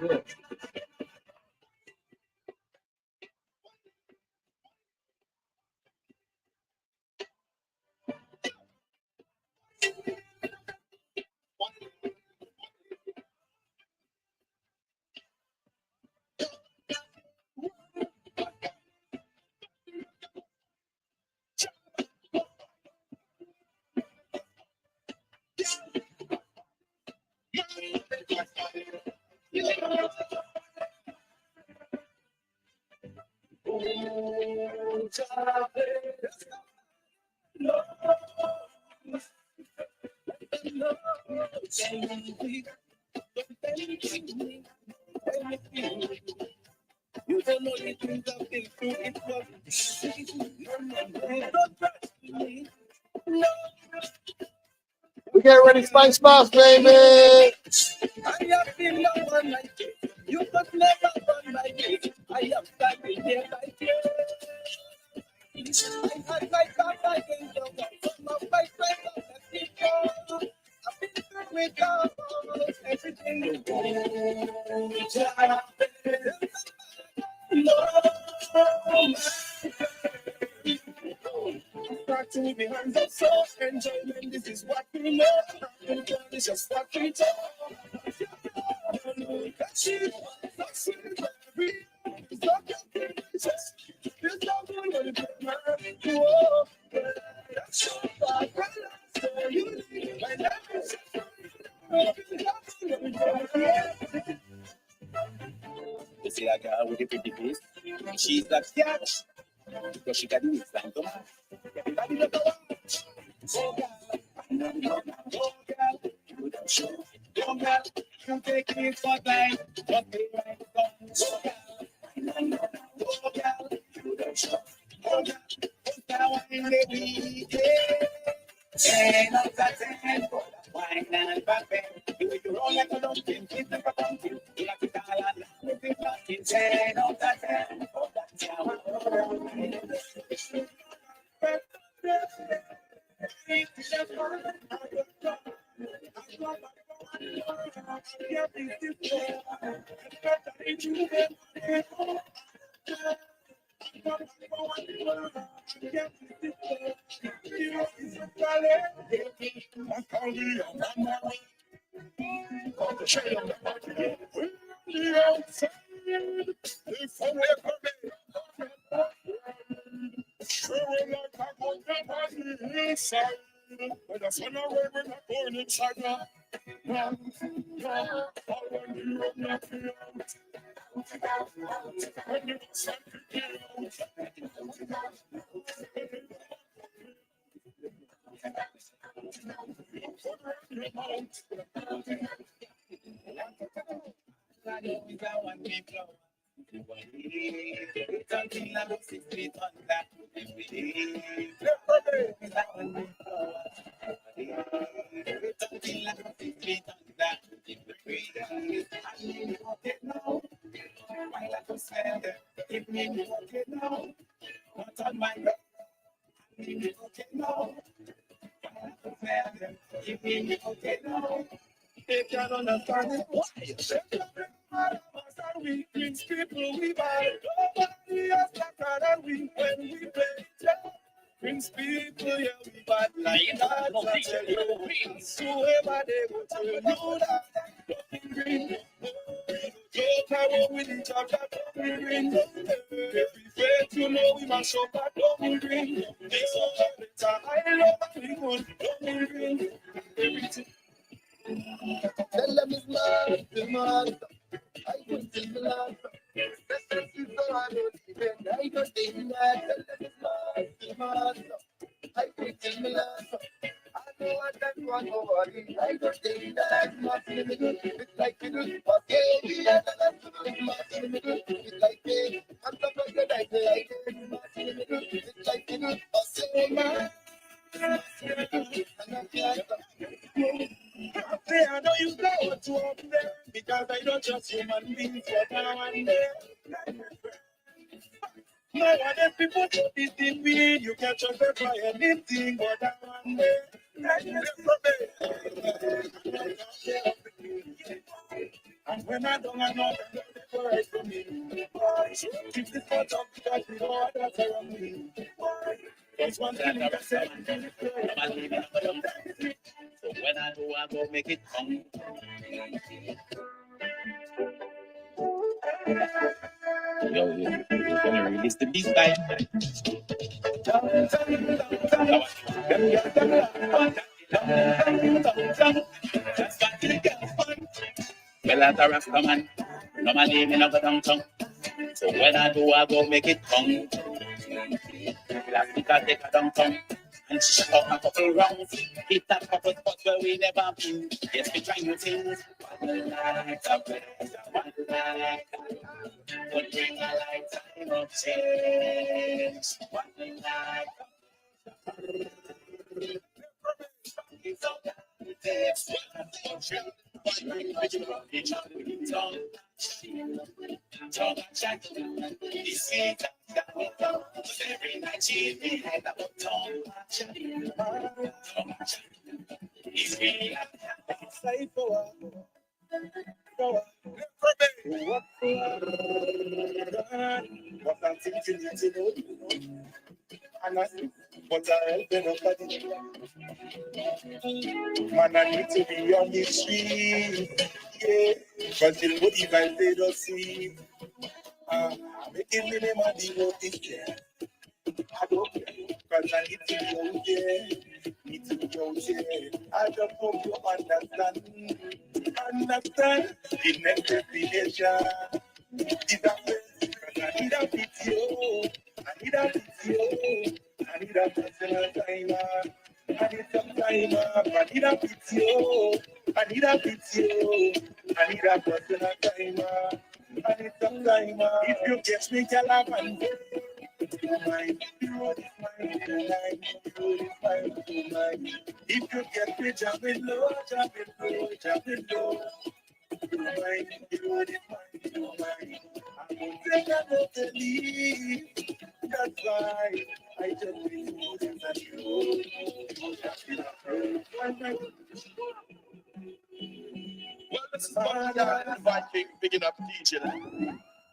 Yeah. You don't know the things I've been through. It was we get ready, Spice Boss, baby. I have been no one like you. You could never run like me. I have standing here like you. I had my back against the wall. Some of my friends are the people. I've been through with all everything you back to the hands of soul enjoyment. This is what we know. It's just what we talk. You see that girl with the pretty face? She's that catch. Because she can do it, Santo. Everybody look around. Oh, girl. Oh, girl. You don't show. Oh, girl. You take it for time. Just be right down. Oh, girl. Oh, girl. You don't show. Oh, girl. Put that wine in the weekend. 10 out of 10 for that wine and buffet. Do it roll like a dumpling. Keep them for pumpkin. You like it all and with it knocking. 10 out of 10 for that tower. When the sun away, we're not going inside now. When you send give me okay now. Not on my road. Give me okay now. Give me okay now. They can't understand it. Why? We Prince people, we buy. Nobody else better than we when we play it. Prince people, yeah, we bad like that. I tell you, Prince, whoever they go tell you that. Don't green. Don't power with each other. Don't green. Every faith you know we must up that. Don't green. This all the time. I love everyone. Don't green. Everything. Tell them it's mad, it's mad. I could take the last. This is so I don't even. I could take the last. Tell them it's mad, it's mad. I could take the last. I know what that one nobody. I could take the last. Not in the middle. It's like middle. Okay, we are the last. Not in the middle. It's like me. I'm not like the like it. Not in the middle. It's like middle. Okay, man. I know you go to up there because I don't just human beings for now and there. Nowadays people do this thing weird. You can't just try anything but that one day. And when I don't know the word for me, keep the thought up because we know that's around me. It's one thing I said, so when I do, I go make it come. Yo, you're gonna release the beat time. Well, as a Rasta man, normally me not go downtown. So when I do, I go make it come. Last week I take a downtown and shut up a couple rounds. Hit a couple spots where we never been. Yes, we try new things. One night of pleasure, one night would bring a lifetime of change. One night it's all that it takes. Talk chat, this sweet that we talk. Every night she be like that talk chat. It's really safe for what I'm thinking you to know. And I think what I help nobody. Man, I need to be on the street. Yeah, because the motive I paid us sweet. Making me name of the motive, yeah. I don't care, because I need to be out there. Need to be out there. I just hope you understand. Understand the next destination. Is a place, because I need a video. I need a video. I need a personal timer. I need some time up. I need a video. I need a video. I need a personal timer. I need some time up. If you catch me, tell a man. Mine, the road is mine, the line, the road is mine, the line. If you get me, jumping low, jumping low, jumping low. Mine, the road is mine, the line. I won't take another leave. That's why I just need to do this and you. Well, this is Father Viking picking up DJ.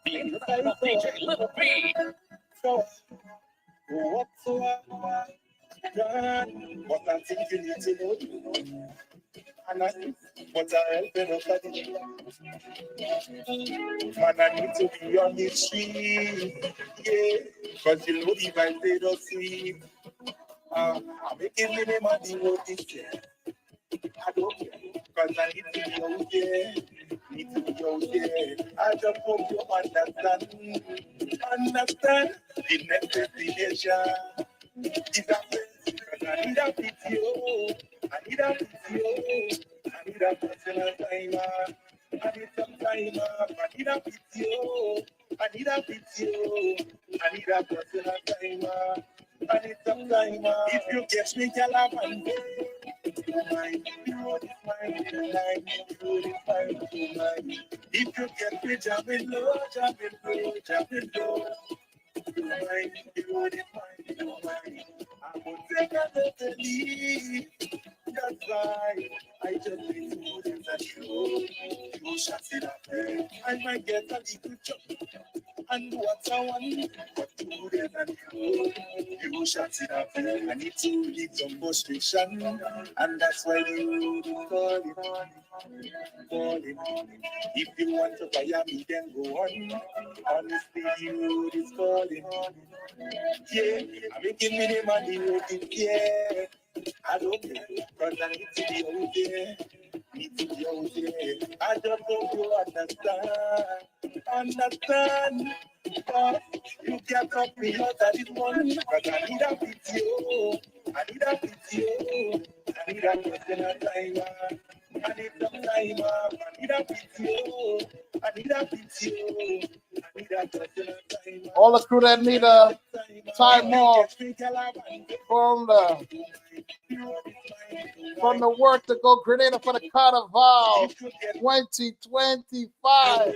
DJ Little B. So, whatsoever done, what I'm thinking you to know. And I think what I help nobody. Man, I need to be on the street. Yeah, because you know if I say the sweet. I'm making me money with this year. I don't care, because I need to be out there. Need to be out there. I just hope you understand. Understand the next destination is a place, because I need a video. I need a video. I need a personal timer. I need some time up. I need a video. I need a video. I need a personal timer. I need some time up. If you catch me, tell a man. Mine, the road is mine, the line, the road is mine, the line. If you get me, jumping low, jumping low, jumping low. Mine, the road is mine, the line. I will take another lead. That's why I just need to do this and you shut it up. I might get a little chop and what I want, but to do this and you shut it up. I need to relieve some frustration, and that's why you calling. If you want to buy me, then go on. Honestly, you is calling. Yeah, I'm making me the money with it, yeah. I don't care, because I need to be out there. Need to be out there. I just hope you understand. Understand. But you can't cut me out of this one. Because I need a video. I need a video. I need a personal timer. I need some time up. I need a video. I need a video. I need a personal timer. All the crew that need a time off from the work to go Grenada for the Carnival 2025.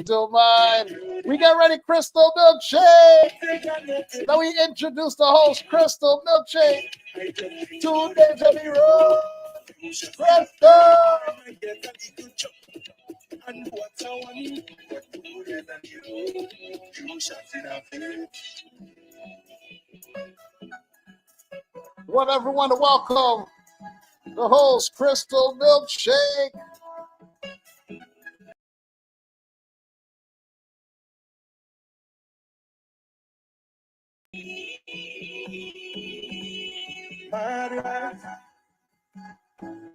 Don't mind. We get ready, Crystal Milkshake. Now we introduce the host, Crystal Milkshake. 2 days of the road. Crystal. And what I want, what more than you shot in a face. Want everyone to welcome the host, Crystal Milkshake.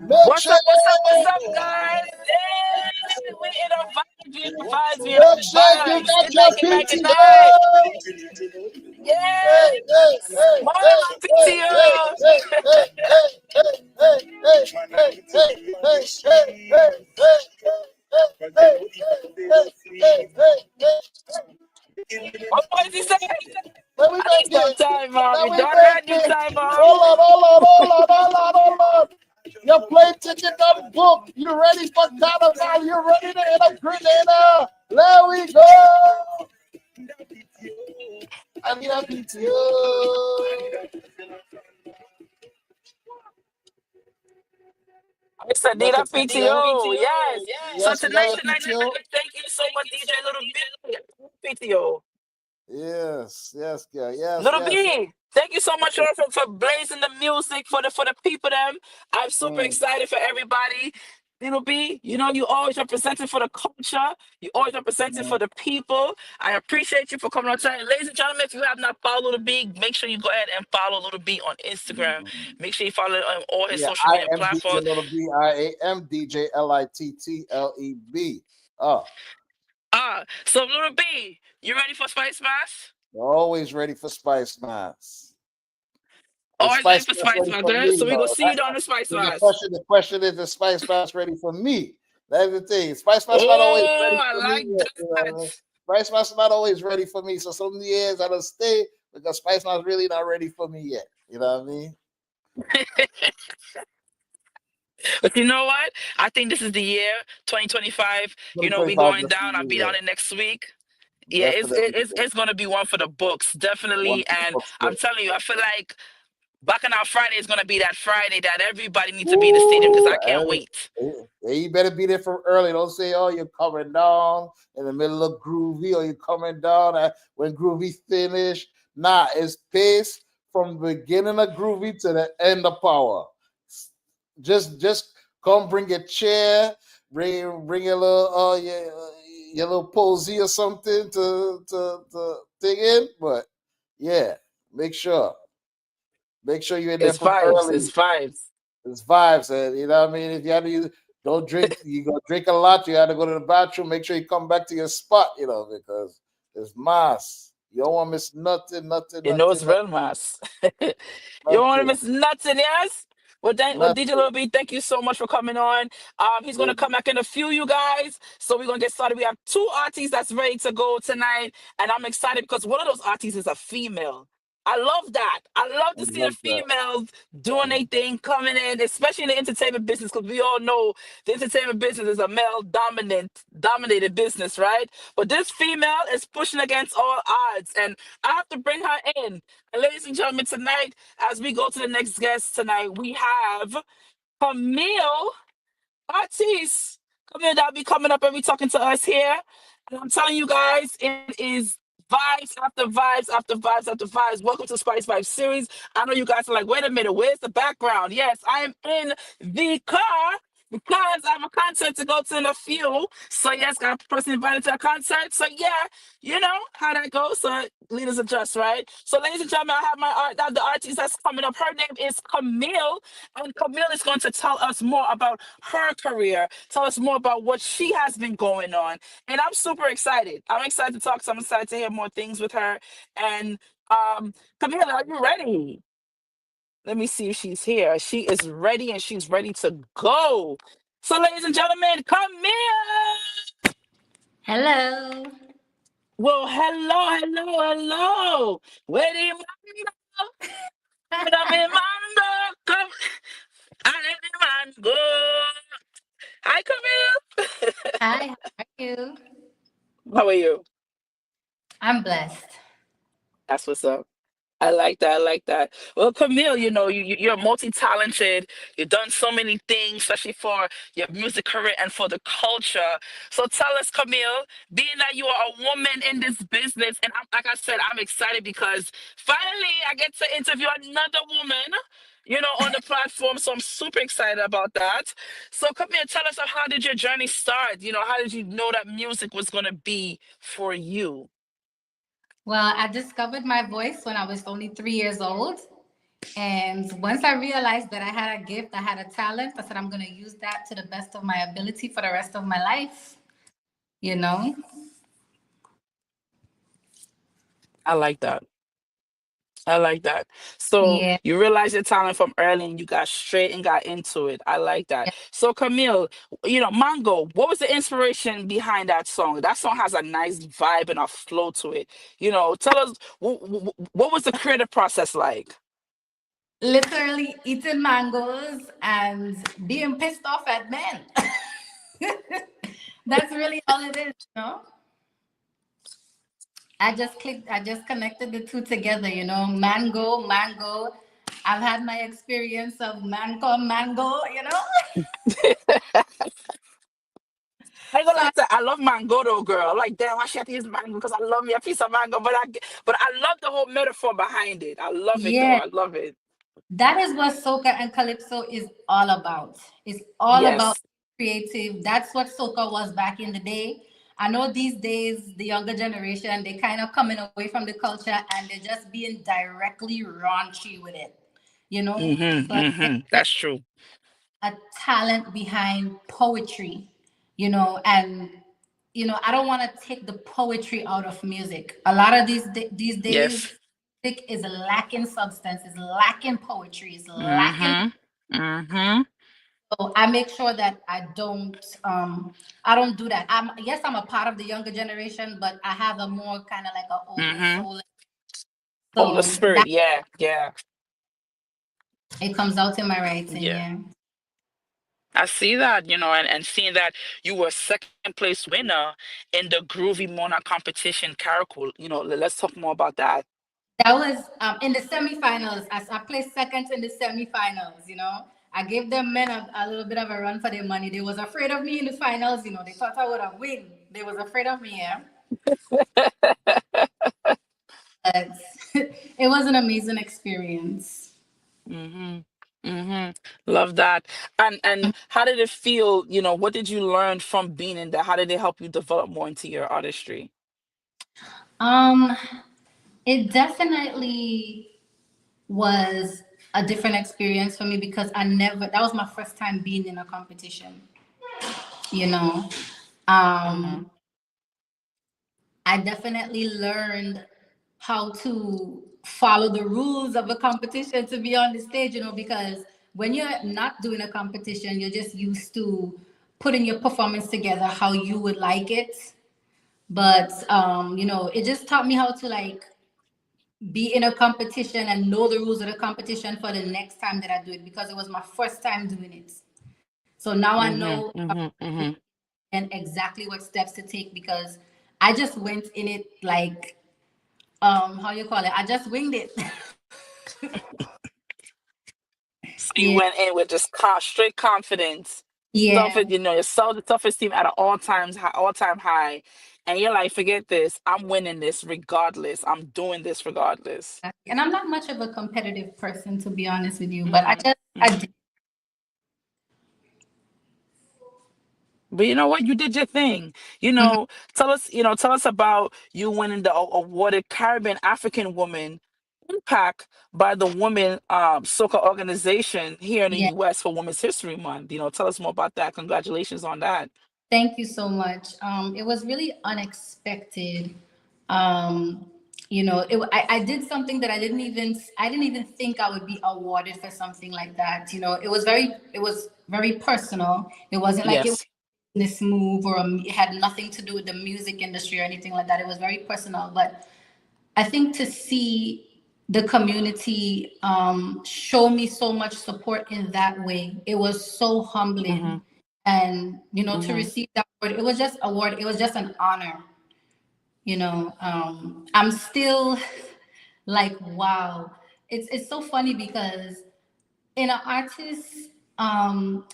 Milkshake. What's up, guys? Yeah, we in a vibes, we in Milkshake, a you vibes. got Good your night, good night, good PTO. night. Hey, hey, Yes, hey, more hey, on hey, hey, PTO. hey, hey, hey, hey, hey, hey, hey, hey, hey, What was he saying? let me I need make some it. time off. Let Your me daughter, I make need it. time off. Hold on. Your plane ticket done booked. You ready for carnival? You ready to hit a Grenada? There we go. I need a PTO. I said, need Got a your PTO? PTO. Yes. So Yes, you got tonight, your PTO? thank you so much, DJ Little B. PTO. Yes, girl. Yes, Little yes. B, thank you so much for blazing the music for the people them. I'm super Mm. excited for everybody. Little B, you always representing for the culture. You always representing for the people. I appreciate you for coming on tonight. Ladies and gentlemen, if you have not followed Little B, make sure you go ahead and follow Little B on Instagram. Make sure you follow on all his Yeah, social I media am DJ platforms. Little B. I am DJ LITTLEB. Oh, So Little B, you ready for Spice Mass? always ready for Spice Mass. Is Always ready Spice for Mass Spice ready Mass, for right? me? So we No. gonna see you down the Spice Mass. The question is Spice Mass ready for me? That's the thing. Spice Mass not always ready Oh, I for me like yet. You know that. what I mean? Spice Mass not always ready for me. So some years I don't stay because Spice Mass really not ready for me yet. You know what I mean? But you know what? I think this is the year 2025. We 2025 going this down. I'll be year. down there next week. Yeah, Definitely. it's gonna be one for the books, One definitely. for the And books. I'm telling you, I feel like Bacchanal Friday is gonna be that Friday that everybody needs to be in the stadium because Woo! I can't wait. You better be there from early. Don't say, "Oh, you're coming down in the middle of Groovy," or you're coming down when Groovy finish. Nah, it's pace from the beginning of Groovy to the end of Power. Just come, bring your chair, bring your little your little posy or something to dig in. But yeah, make sure you're in there It's from vibes. early. It's vibes. It's vibes, and you know what I mean. If you have to don't drink, you go drink a lot. You have to go to the bathroom. Make sure you come back to your spot, because it's mass. You don't want to miss nothing, You know it's real mass. You don't want to nothing, miss nothing, yes? Well, DJ nothing. Lil B, thank you so much for coming on. He's gonna come back in a few, you guys. So we're gonna get started. We have two artists that's ready to go tonight, and I'm excited because one of those artists is a female. I love that. I love I to see the love that. females doing their thing, coming in, especially in the entertainment business, because we all know the entertainment business is a male dominated business, right? But this female is pushing against all odds, and I have to bring her in. And ladies and gentlemen, tonight, as we go to the next guest tonight, we have Camille Artis. Camille that'll be coming up and be talking to us here. And I'm telling you guys, it is vibes after vibes after vibes after vibes. Welcome to Spice Vibes series. I know you guys are like, wait a minute, where's the background? Yes, I am in the car because I have a concert to go to in a few. So yes, got a person invited to a concert. So yeah, you know how that goes. So leaders adjust, right? So ladies and gentlemen, I have the artist that's coming up. Her name is Camille, and Camille is going to tell us more about her career, tell us more about what she has been going on. And I'm super excited. I'm excited to talk. So I'm excited to hear more things with her. And Camille, are you ready? Let me see if she's here. She is ready and she's ready to go. So, ladies and gentlemen, Camille. Hello. Well, hello. Where do you go? I'm in Mando. Come. I let the man go. Hi, Camille. Hi, how are you? How are you? I'm blessed. That's what's up. I like that. I like that. Well, Camille, you're multi-talented. You've done so many things, especially for your music career and for the culture. So tell us, Camille, being that you are a woman in this business, and like I said, I'm excited because finally I get to interview another woman, on the platform. So I'm super excited about that. So Camille, tell us, how did your journey start? How did you know that music was going to be for you? Well, I discovered my voice when I was only 3 years old. And once I realized that I had a gift, I had a talent, I said, I'm going to use that to the best of my ability for the rest of my life. You know? I like that. I like that. So Yeah. you realized your talent from early and you got straight and got into it. I like that. So Camille, Mango, what was the inspiration behind that song? That song has a nice vibe and a flow to it. Tell us what was the creative process like? Literally eating mangoes and being pissed off at men. That's really all it is. I just connected the two together. Mango, mango. I've had my experience of mango, mango. I ain't gonna So lie to I love mango though, girl. I'm like, damn, why should I use mango? Because I love me a piece of mango. But I love the whole metaphor behind it. I love it though. yeah, I love it. that is what soca and calypso is all about. It's all about Yes. creative. That's what soca was back in the day. I know these days the younger generation they kind of coming away from the culture and they're just being directly raunchy with it. Mm-hmm. But Mm-hmm. That's true. a talent behind poetry, and I don't want to take the poetry out of music. A lot of these days, Yes. music is lacking substance, is lacking poetry, is lacking. Mm-hmm. Mm-hmm. So I make sure that I don't do that. I'm a part of the younger generation, but I have a more kind of like an older Mm-hmm. soul. Oh, the So spirit. that Yeah. Yeah. it comes out in my writing. Yeah. Yeah. I see that, and seeing that you were second place winner in the Groovy Monarch competition, Caracol. Let's talk more about that. That was in the semifinals. I placed second in the semifinals. I gave them men a little bit of a run for their money. They was afraid of me in the finals. They thought I would have win. They was afraid of me, yeah. But it was an amazing experience. Mm-hmm. Mm-hmm. Love that. And how did it feel? What did you learn from being in there? How did it help you develop more into your artistry? Um, it definitely was a different experience for me because that was my first time being in a competition, you know. Mm-hmm. Um, I definitely learned how to follow the rules of a competition to be on the stage, because when you're not doing a competition, you're just used to putting your performance together how you would like it. But it just taught me how to like be in a competition and know the rules of the competition for the next time that I do it because it was my first time doing it. So now I Mm-hmm. know Mm-hmm. Mm-hmm. and exactly what steps to take because I just went in it like how you call it? I just winged it. So you Yeah. went in with just straight confidence, Yeah. your self-esteem at an all-time high, and you're like, forget this, I'm winning this regardless. I'm doing this regardless. And I'm not much of a competitive person to be honest with you, but Mm-hmm. I did. But you know what? You did your thing. Mhm. Tell us about you winning the awarded Caribbean African Woman Impact by the Women Soca Organization here in the Yeah. US for Women's History Month. Tell us more about that. Congratulations on that. Thank you so much. It was really unexpected. Um, I did something that I didn't even think I would be awarded for something like that. It was very personal. It wasn't like it was Yes. this move or it had nothing to do with the music industry or anything like that. It was very personal, but I think to see the community show me so much support in that way, it was so Mm-hmm. humbling. And to Mm-hmm. receive that award, it was just an honor. I'm still like, wow. It's so funny because in an artist's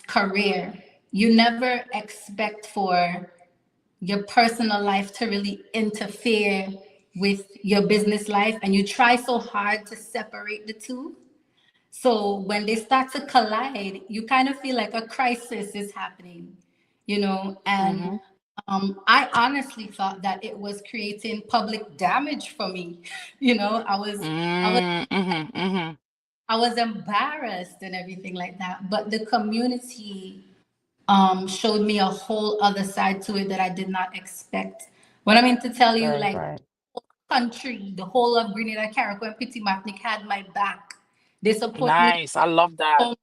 career, you never expect for your personal life to really interfere with your business life, and you try so hard to separate the two. So when they start to collide, you kind of feel like a crisis is happening, and Mm-hmm. I honestly thought that it was creating public damage for me. I was Mm-hmm. Mm-hmm. I was embarrassed and everything like that. But the community showed me a whole other side to it that I did not expect. What I mean to tell you, Right, like, right. country, the whole of Grenada, Carriacou, and Petit Martinique had my back. They support me Nice. I love that. so.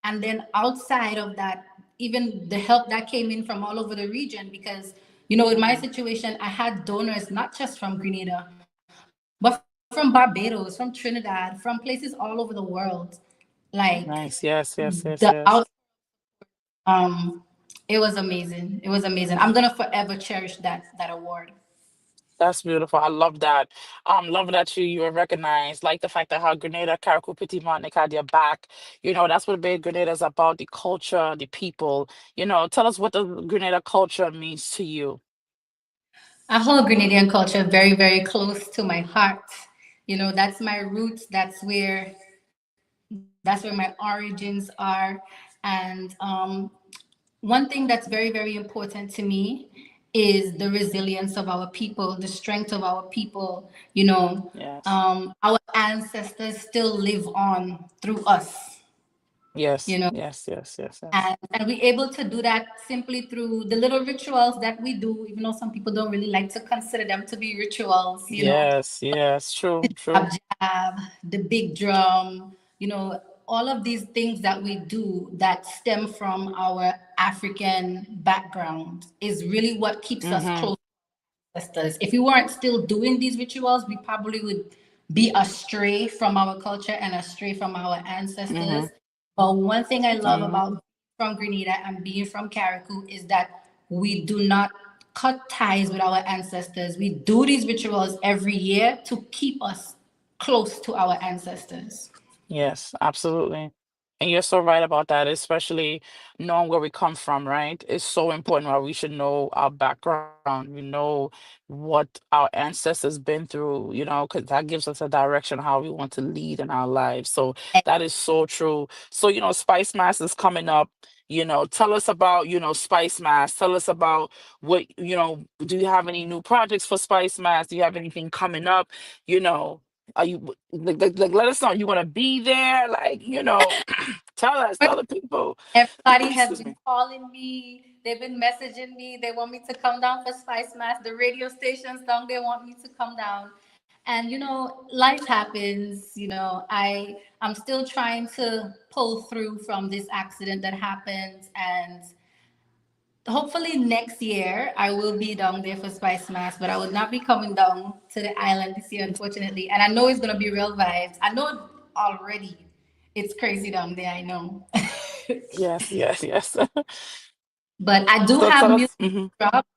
And then outside of that, even the help that came in from all over the region, because with my Mm-hmm. situation, I had donors not just from Grenada, but from Barbados, from Trinidad, from places all over the world. Like Nice. Yes, the yes, out, yes, yes. it was amazing. It was amazing. I'm gonna forever cherish that award. That's beautiful. I love that. Love that you were recognized. Like the fact that how Grenada, Carriacou, Petit Martinique had your back. That's what Big Grenada is about, the culture, the people. Tell us what the Grenada culture means to you. I hold Grenadian culture very, very close to my heart. That's my roots. That's where my origins are. And one thing that's very, very important to me is the resilience of our people, the strength of our people. Yes. Our ancestors still live on through us. Yes. You know, Yes. Yes. Yes. Yes. and we're able to do that simply through the little rituals that we do, even though some people don't really like to consider them to be rituals. Yes. Yes. True. Jab, True. jab, the big drum, all of these things that we do that stem from our African background is really what keeps us Mm-hmm. close to ancestors. If we weren't still doing these rituals, we probably would be astray from our culture and astray from our Mm-hmm. ancestors. But one thing I love Mm-hmm. about being from Grenada and being from Carriacou is that we do not cut ties with our ancestors. We do these rituals every year to keep us close to our ancestors. Yes, absolutely. And you're so right about that, especially knowing where we come from, right? It's so important why we should know our background, what our ancestors been through, because that gives us a direction how we want to lead in our lives. So that is so true. So, Spice Mass is coming up. Tell us about, Spice Mass. Tell us about what, do you have any new projects for Spice Mass? Do you have anything coming up? You know, are you like let us know? You want to be there? Tell the people. Everybody has Excuse been me. calling me. They've been messaging me. They want me to come down for Spice Mass. The radio stations down there want me to come down. And life happens. I'm still trying to pull through from this accident that happened, and hopefully next year I will be down there for Spice Mass. But I will not be coming down to the island this year, unfortunately. And I know it's gonna be real vibes. I know already. It's crazy down there. I know. Yes, yes, yes. But I do So have tell music us. Mhm. dropped,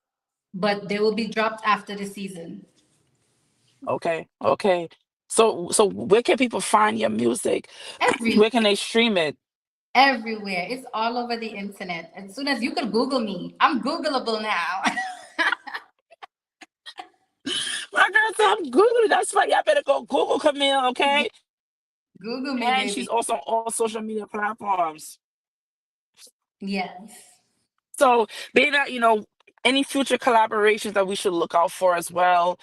but they will be dropped after the season. Okay, okay. So where can people find your music? Everywhere, Where can they stream it? everywhere. It's all over the internet. As soon as you could Google me, I'm Googleable now. My girl said I'm Googling. That's right. Y'all better go Google Camille, okay? Google me, And she's baby. also on all social media platforms. Yes. So being that, any future collaborations that we should look out for as well,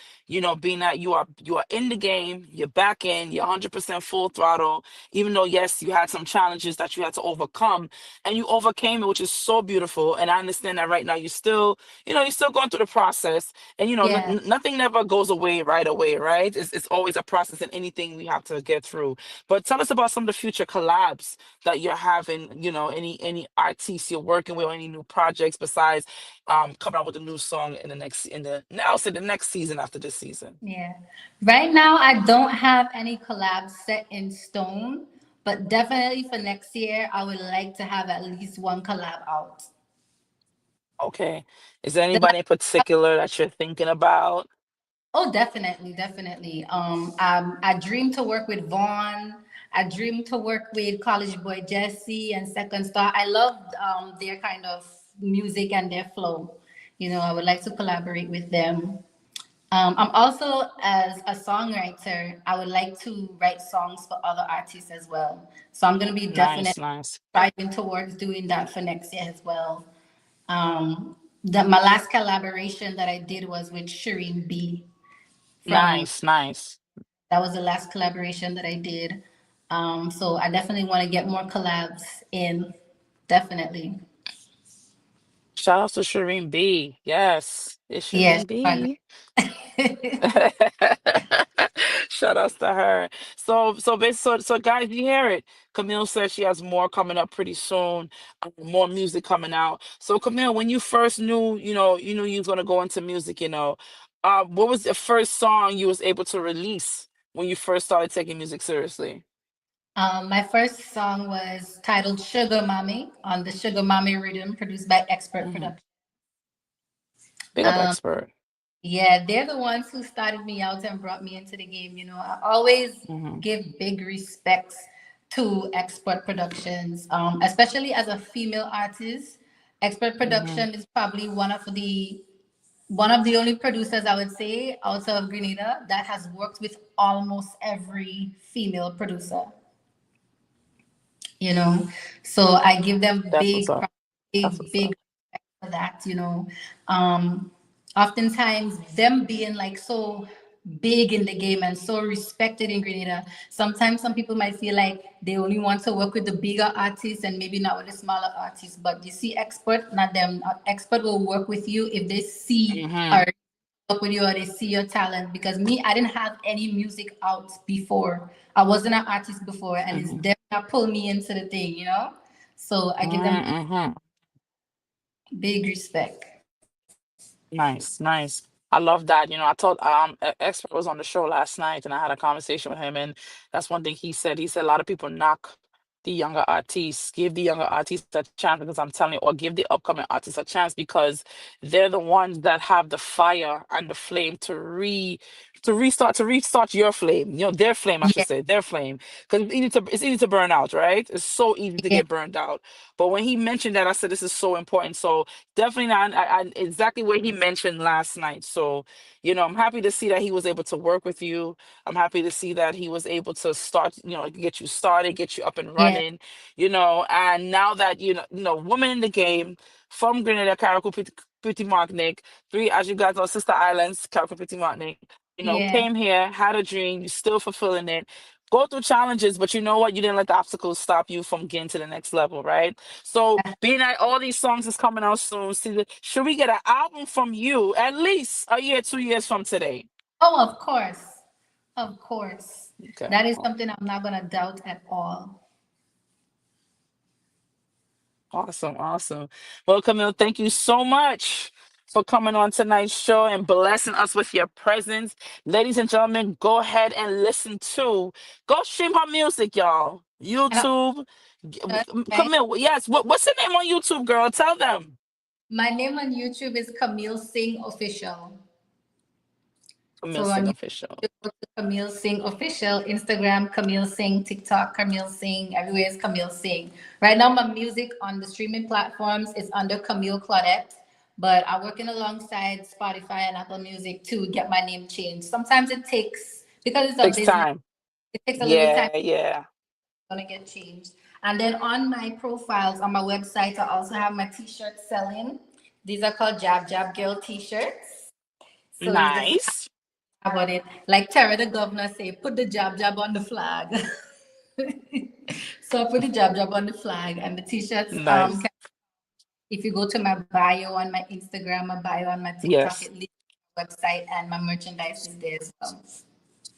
being that you are in the game, you're back in, you're 100% full throttle, even though yes, you had some challenges that you had to overcome and you overcame it, which is so beautiful. And I understand that right now you're still, you're still going through the process and Yeah. nothing never goes away right away, right? It's always a process and anything we have to get through. But tell us about some of the future collabs that you're having, any artists you're working with, or any new projects besides coming out with a new song I'll say the next season after this season. Yeah. Right now, I don't have any collabs set in stone, but definitely for next year, I would like to have at least one collab out. Okay. Is there The anybody in particular that you're thinking about? Oh, definitely, definitely. I dream to work with Vaughn. I dream to work with College Boy Jesse and Second Star. I love their kind of music and their flow. I would like to collaborate with them. I'm also, as a songwriter, I would like to write songs for other artists as well. So I'm going to be Nice, definitely nice, striving towards doing that for next year as well. My last collaboration that I did was with Shireen B from nice, nice. that was the last collaboration that I did. So I definitely want to get more collabs in. Definitely. Shout out to Shireen B. Yes, it's Yes. Shireen B. Shout outs to her. So guys, you hear it. Camille says she has more coming up pretty soon, more music coming out. So Camille, when you first knew, you knew you was gonna go into music, what was the first song you was able to release when you first started taking music seriously? My first song was titled Sugar Mommy on the Sugar Mommy rhythm produced by Expert Hmm. Production. Big up, Um, expert. yeah, they're the ones who started me out and brought me into the game. I always Hmm. give big respects to Expert Productions, especially as a female artist. Expert Hmm. Production is probably one of the only producers I would say outside of Grenada that has worked with almost every female producer. you know. So I give them That's what's big, up. That's what's big up. respect for that. Um, Oftentimes, them being like so big in the game and so respected in Grenada, sometimes some people might feel like they only want to work with the bigger artists and maybe not with the smaller artists. But you see, expert, not them, expert will work with you if they see Hmm. or up with you or they see your talent, because me, I didn't have any music out before. I wasn't an artist before, and it's Hmm. them that pulled me into the thing. So I give them Hmm. big respect. Nice, nice. I love that. I told expert was on the show last night and I had a conversation with him, and that's one thing he said. He said a lot of people knock the younger artists, give the younger artists a chance, because I'm telling you, or give the upcoming artists a chance because they're the ones that have the fire and the flame to restart your flame, their flame, I should Yeah, say, their flame. Because it's easy to burn out, right? It's so easy to yeah, get burned out. But when he mentioned that, I said this is so important. So definitely not exactly where he mentioned last night. So, I'm happy to see that he was able to work with you. I'm happy to see that he was able to start, get you started, get you up and yeah, running, and now that, woman in the game from Grenada, Carriacou, Petit Martinique, three, as you guys know, sister islands, Carriacou, Petit Martinique, yeah, came here, had a dream, you're still fulfilling it. Go through challenges, but you know what? You didn't let the obstacles stop you from getting to the next level, right? So, being that all these songs is coming out soon, should we get an album from you at least a year, 2 years from today? Oh, of course. Of course. Okay. That is something I'm not going to doubt at all. Awesome, awesome. Well, Camille, thank you so much for coming on tonight's show and blessing us with your presence. Ladies and gentlemen, go ahead and go stream her music, y'all. And YouTube. okay. Camille, yes. What's the name on YouTube, girl? Tell them. My name on YouTube is Camille Singh Official. Camille So on Sing YouTube, Official. go to Camille Singh Official, Instagram, Camille Singh, TikTok, Camille Singh, everywhere is Camille Singh. Right now, my music on the streaming platforms is under Camille Claudette, but I'm working alongside Spotify and Apple Music to get my name changed. Sometimes it takes, because it's a Takes business, time. it takes a little time Yeah, yeah. to get changed. And then on my profiles on my website, I also have my t-shirts selling. These are called Jab Jab Girl t-shirts. So you just Nice. about it. Like Tara, the governor, say, put the jab jab on the flag. So I put the jab jab on the flag and the t-shirts. Nice. If you go to my bio on my Instagram, my bio on my TikTok, Yes. it links to my website and my merchandise is there as well.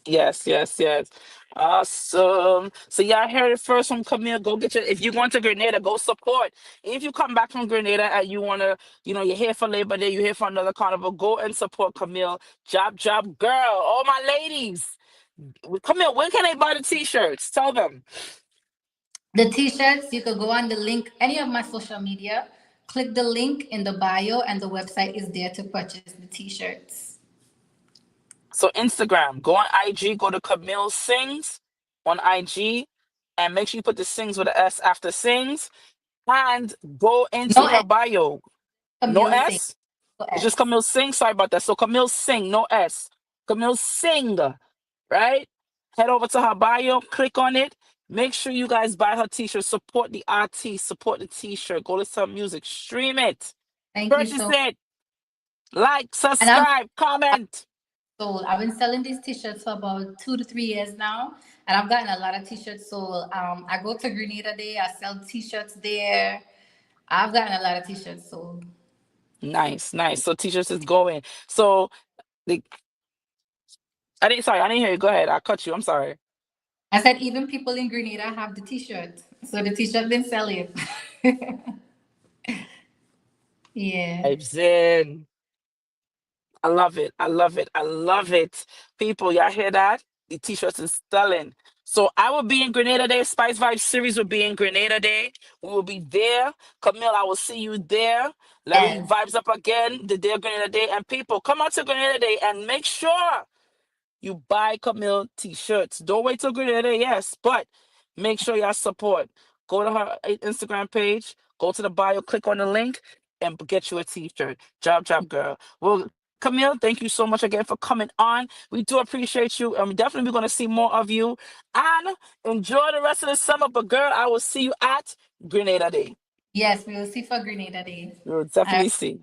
Yes, yes, yes. Awesome. So y'all heard it first from Camille. Go get your, if you're going to Grenada, go support. If you come back from Grenada and you wanna, you're here for Labor Day, you're here for another carnival, go and support Camille. Job, job, girl. All my ladies. Camille, when can they buy the t-shirts? Tell them. The t-shirts, you could go on the link, any of my social media, click the link in the bio, and the website is there to purchase the t-shirts. So Instagram, go on IG, go to Camille Sings on IG, and make sure you put the Sings with a S after Sings, and go No into her S, bio. No Camille Singh. S? No It's just S. Camille Sing. Sorry about that. So Camille Sing, no S. Camille Sing, right? Head over to her bio, click on it. Make sure you guys buy her t-shirt. Support the artist, support the t-shirt. Go listen to her music, stream it, Thank you purchase so much. it, like, And I'm subscribe, comment. sold. I've been selling these t-shirts for about 2 to 3 years now, and I've gotten a lot of t-shirts sold. I go to Grenada Day. I sell t-shirts there. I've gotten a lot of t-shirts sold. Nice, nice. So t-shirts is going. So the I didn't hear you. Go ahead. I cut you. I'm sorry. I said even people in Grenada have the t-shirt, so the t-shirt been selling. Yeah. Vibes in. I love it. I love it. I love it. People, y'all hear that? The t-shirts is selling. So I will be in Grenada Day. Spice Vibe series will be in Grenada Day. We will be there. Camille, I will see you there. Let me Yes. vibes up again the day of Grenada Day. And people, come out to Grenada Day and make sure you buy Camille t-shirts. Don't wait till Grenada, yes, but make sure y'all support. Go to her Instagram page, go to the bio, click on the link, and get you a t-shirt. Job, girl. Well, Camille, thank you so much again for coming on. We do appreciate you, and we definitely going to see more of you. And enjoy the rest of the summer. But girl, I will see you at Grenada Day. Yes, we will see for Grenada Day. We will I definitely see.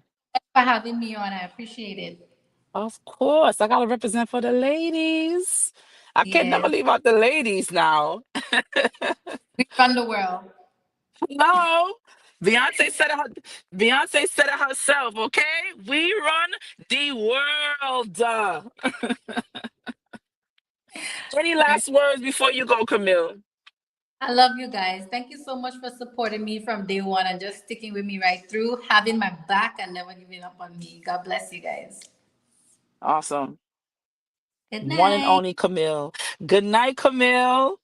for having me on. I appreciate it. Of course, I gotta represent for the ladies. I can never Yes. leave out the ladies now. We run the world. Hello. Beyonce said it. Beyonce said it herself. Okay, we run the world. Any last words before you go, Camille? I love you guys. Thank you so much for supporting me from day one and just sticking with me right through, having my back and never giving up on me. God bless you guys. Awesome. Good One and night. only Camille. Good night, Camille.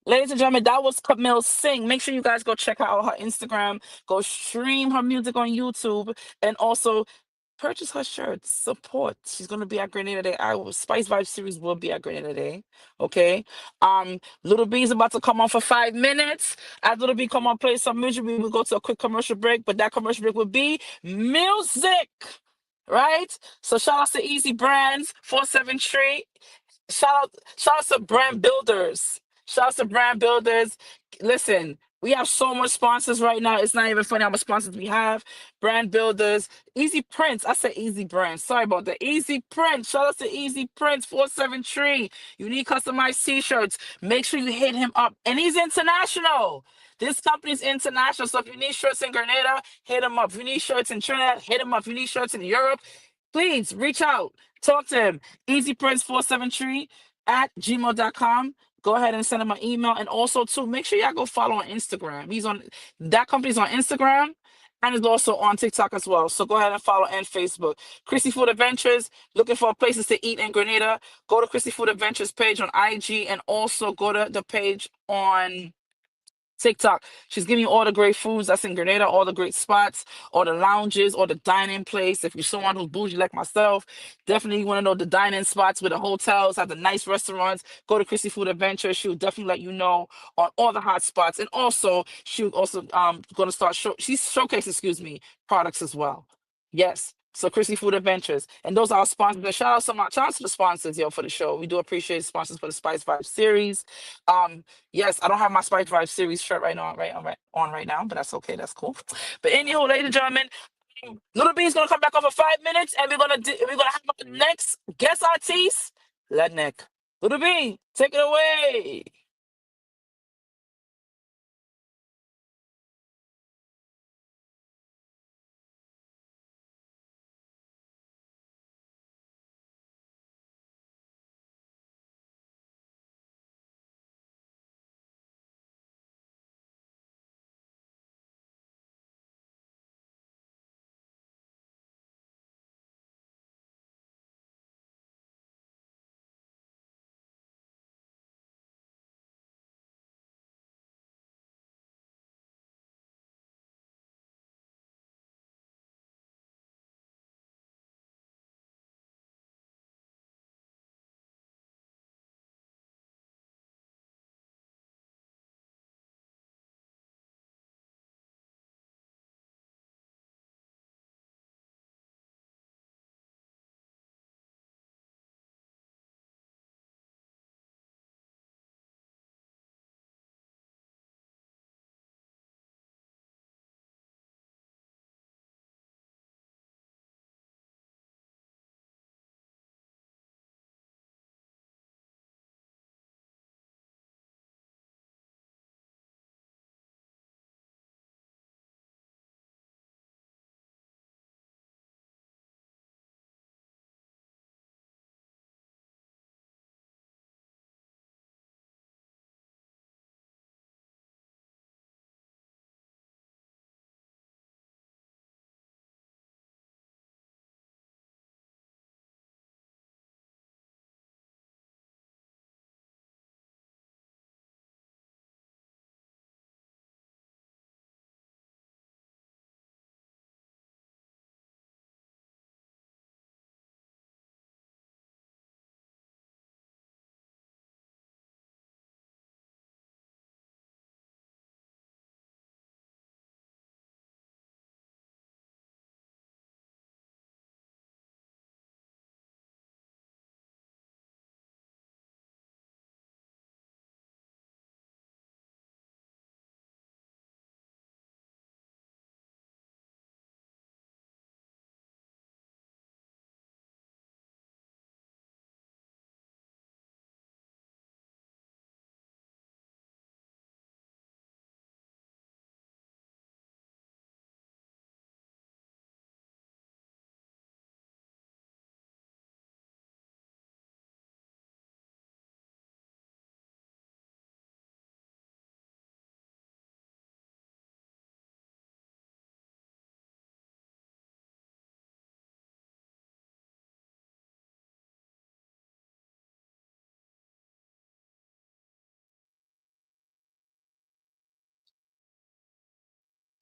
Ladies and gentlemen, that was Camille Singh. Make sure you guys go check out her Instagram, go stream her music on YouTube, and also purchase her shirts. Support. She's gonna be at Grenada Day. Spice Vibe series will be at Grenada Day. Okay. Little B is about to come on for 5 minutes. As Little B come on, play some music, we will go to a quick commercial break, but that commercial break will be music. Right? So shout out to Easy Brands, 47 Street. Shout out to brand builders. Shout out to brand builders. Listen, we have so much sponsors right now. It's not even funny how much sponsors we have. Brand builders, Easy Prints. I said Easy Brands. Sorry about that. Easy Prints. Shout out to Easy Prints 473. You need customized t-shirts. Make sure you hit him up. And he's international. This company's international. So if you need shirts in Grenada, hit him up. If you need shirts in Trinidad, hit him up. If you need shirts in Europe, please reach out. Talk to him. EasyPrince473 at gmail.com. Go ahead and send him an email. And also, too, make sure y'all go follow on Instagram. He's on that company's on Instagram and is also on TikTok as well. So go ahead and follow and Facebook. Chrissy Food Adventures, looking for places to eat in Grenada. Go to Chrissy Food Adventures page on IG and also go to the page on TikTok. She's giving you all the great foods that's in Grenada, all the great spots, all the lounges, or the dining place. If you're someone who's bougie like myself, definitely want to know the dining spots with the hotels, have the nice restaurants. Go to Chrissy Food Adventure. She'll definitely let you know on all the hot spots. And also, she'll also going to start she's showcasing, excuse me, products as well. Yes. So Chrissy Food Adventures. And those are our sponsors. And shout out to the sponsors, yo, for the show. We do appreciate the sponsors for the Spice Vibe series. Yes, I don't have my Spice Vibe series shirt on right now, but that's okay. That's cool. But anyhow, ladies and gentlemen, Little B is gonna come back over 5 minutes, and we're gonna have our next guest artist, Lednick. Little B, take it away.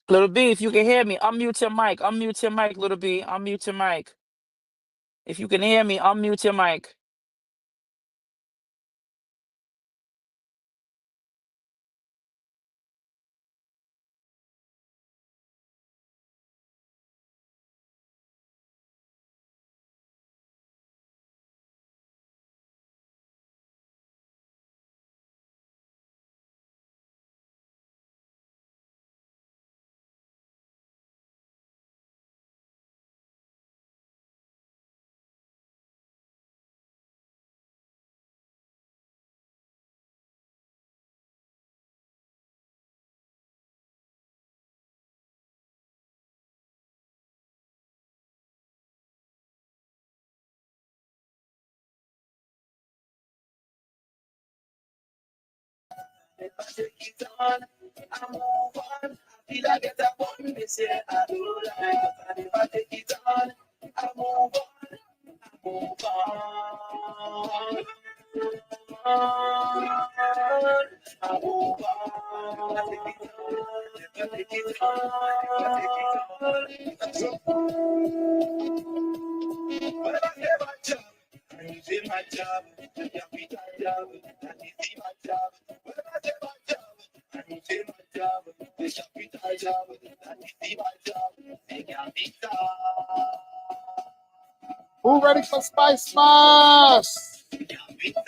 Little B, if you can hear me, unmute your mic. Unmute your mic, Little B. Unmute your mic. If you can hear me, unmute your mic. If I take it on, I move on. I feel I get a one, they say I do like. And if I take it on, I move on. I move on. I move on. I take it on. If I take it on, if I take it on. But I never jump. I do my job. I be my job. That is my job. But I do my job. I do my job. They shall be my job. That is my job. They can be done. Who ready for Spice Mass? They can be done.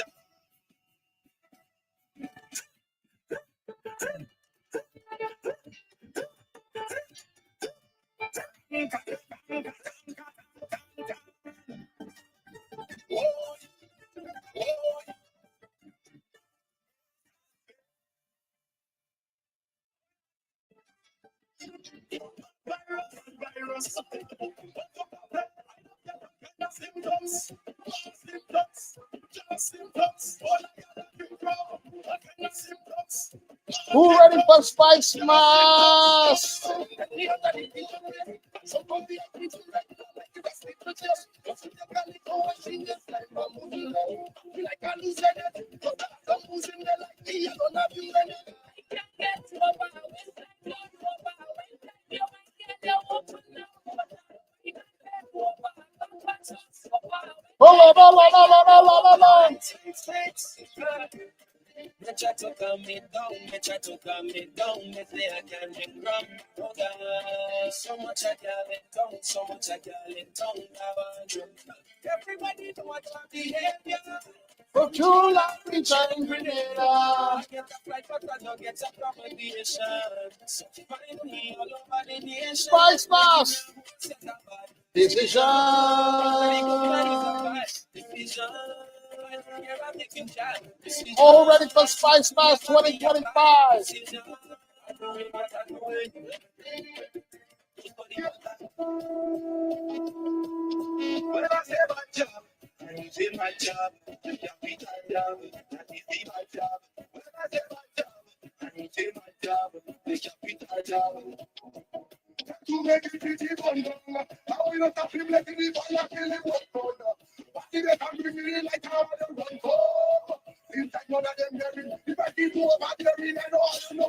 Virus. Symptoms. Symptoms. Symptoms. Who ready for Spice Mass? They try to calm me down, they try to calm me down, they say I can't drink rum. Oh God, so much I got it down, so much I got it down, I want to. Everybody know what your behavior. For too long, we trying Grenada. I get a flight, but I don't get a accommodation. So find me all over the nation. Spice Mass. Decision. All ready for Spice Mass 2025. When I say my job, I say my job. You can be my job. That is my job. When I say my job, I say my job. You can be my job. To make it pretty fun, how we not have him letting the fire kill him one down. But if they can bring me like how I don't run for. In fact, none of them there is. If I keep over there, I know what I'm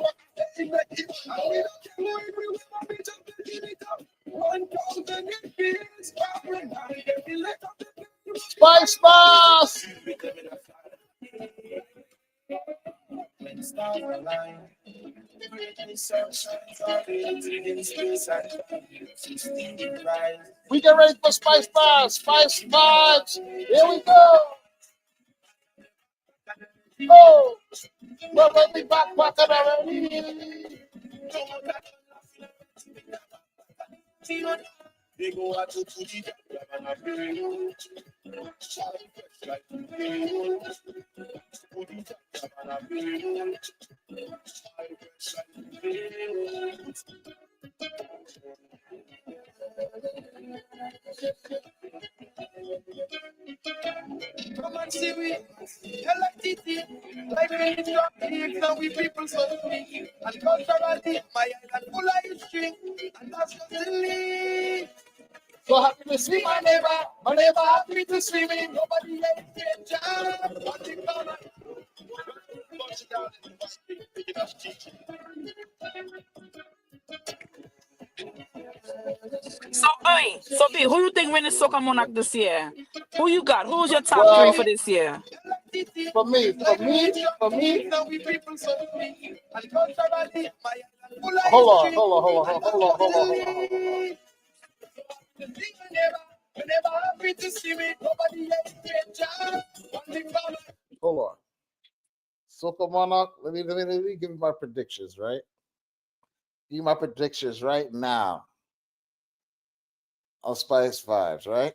saying. Make it fun. How we not kill him, we will not be just making it up. 1,000 it feels powering. Now we get the let up the Spice Mass. when stars align. The sun shines on the space and 16 rise. We get ready for Spice Mass. Spice Mass. Here we go. Oh, we'll be back already. They go out to the and I feel come and see me, electricity, like when now we people so free, and culturally, my island full of history, and that's just the lead. So happy to see my neighbor happy to see me. Nobody else can jam, but it's all right. So B, who you think winning Soca Monarch this year? Who you got? Who's your top three Well, for this year? for me, hold on. Whenever happy to see me, nobody else can judge. One thing about Hold on. Soca Monarch. Let me give you my predictions, right? Give you my predictions right now on Spice Vibes, right?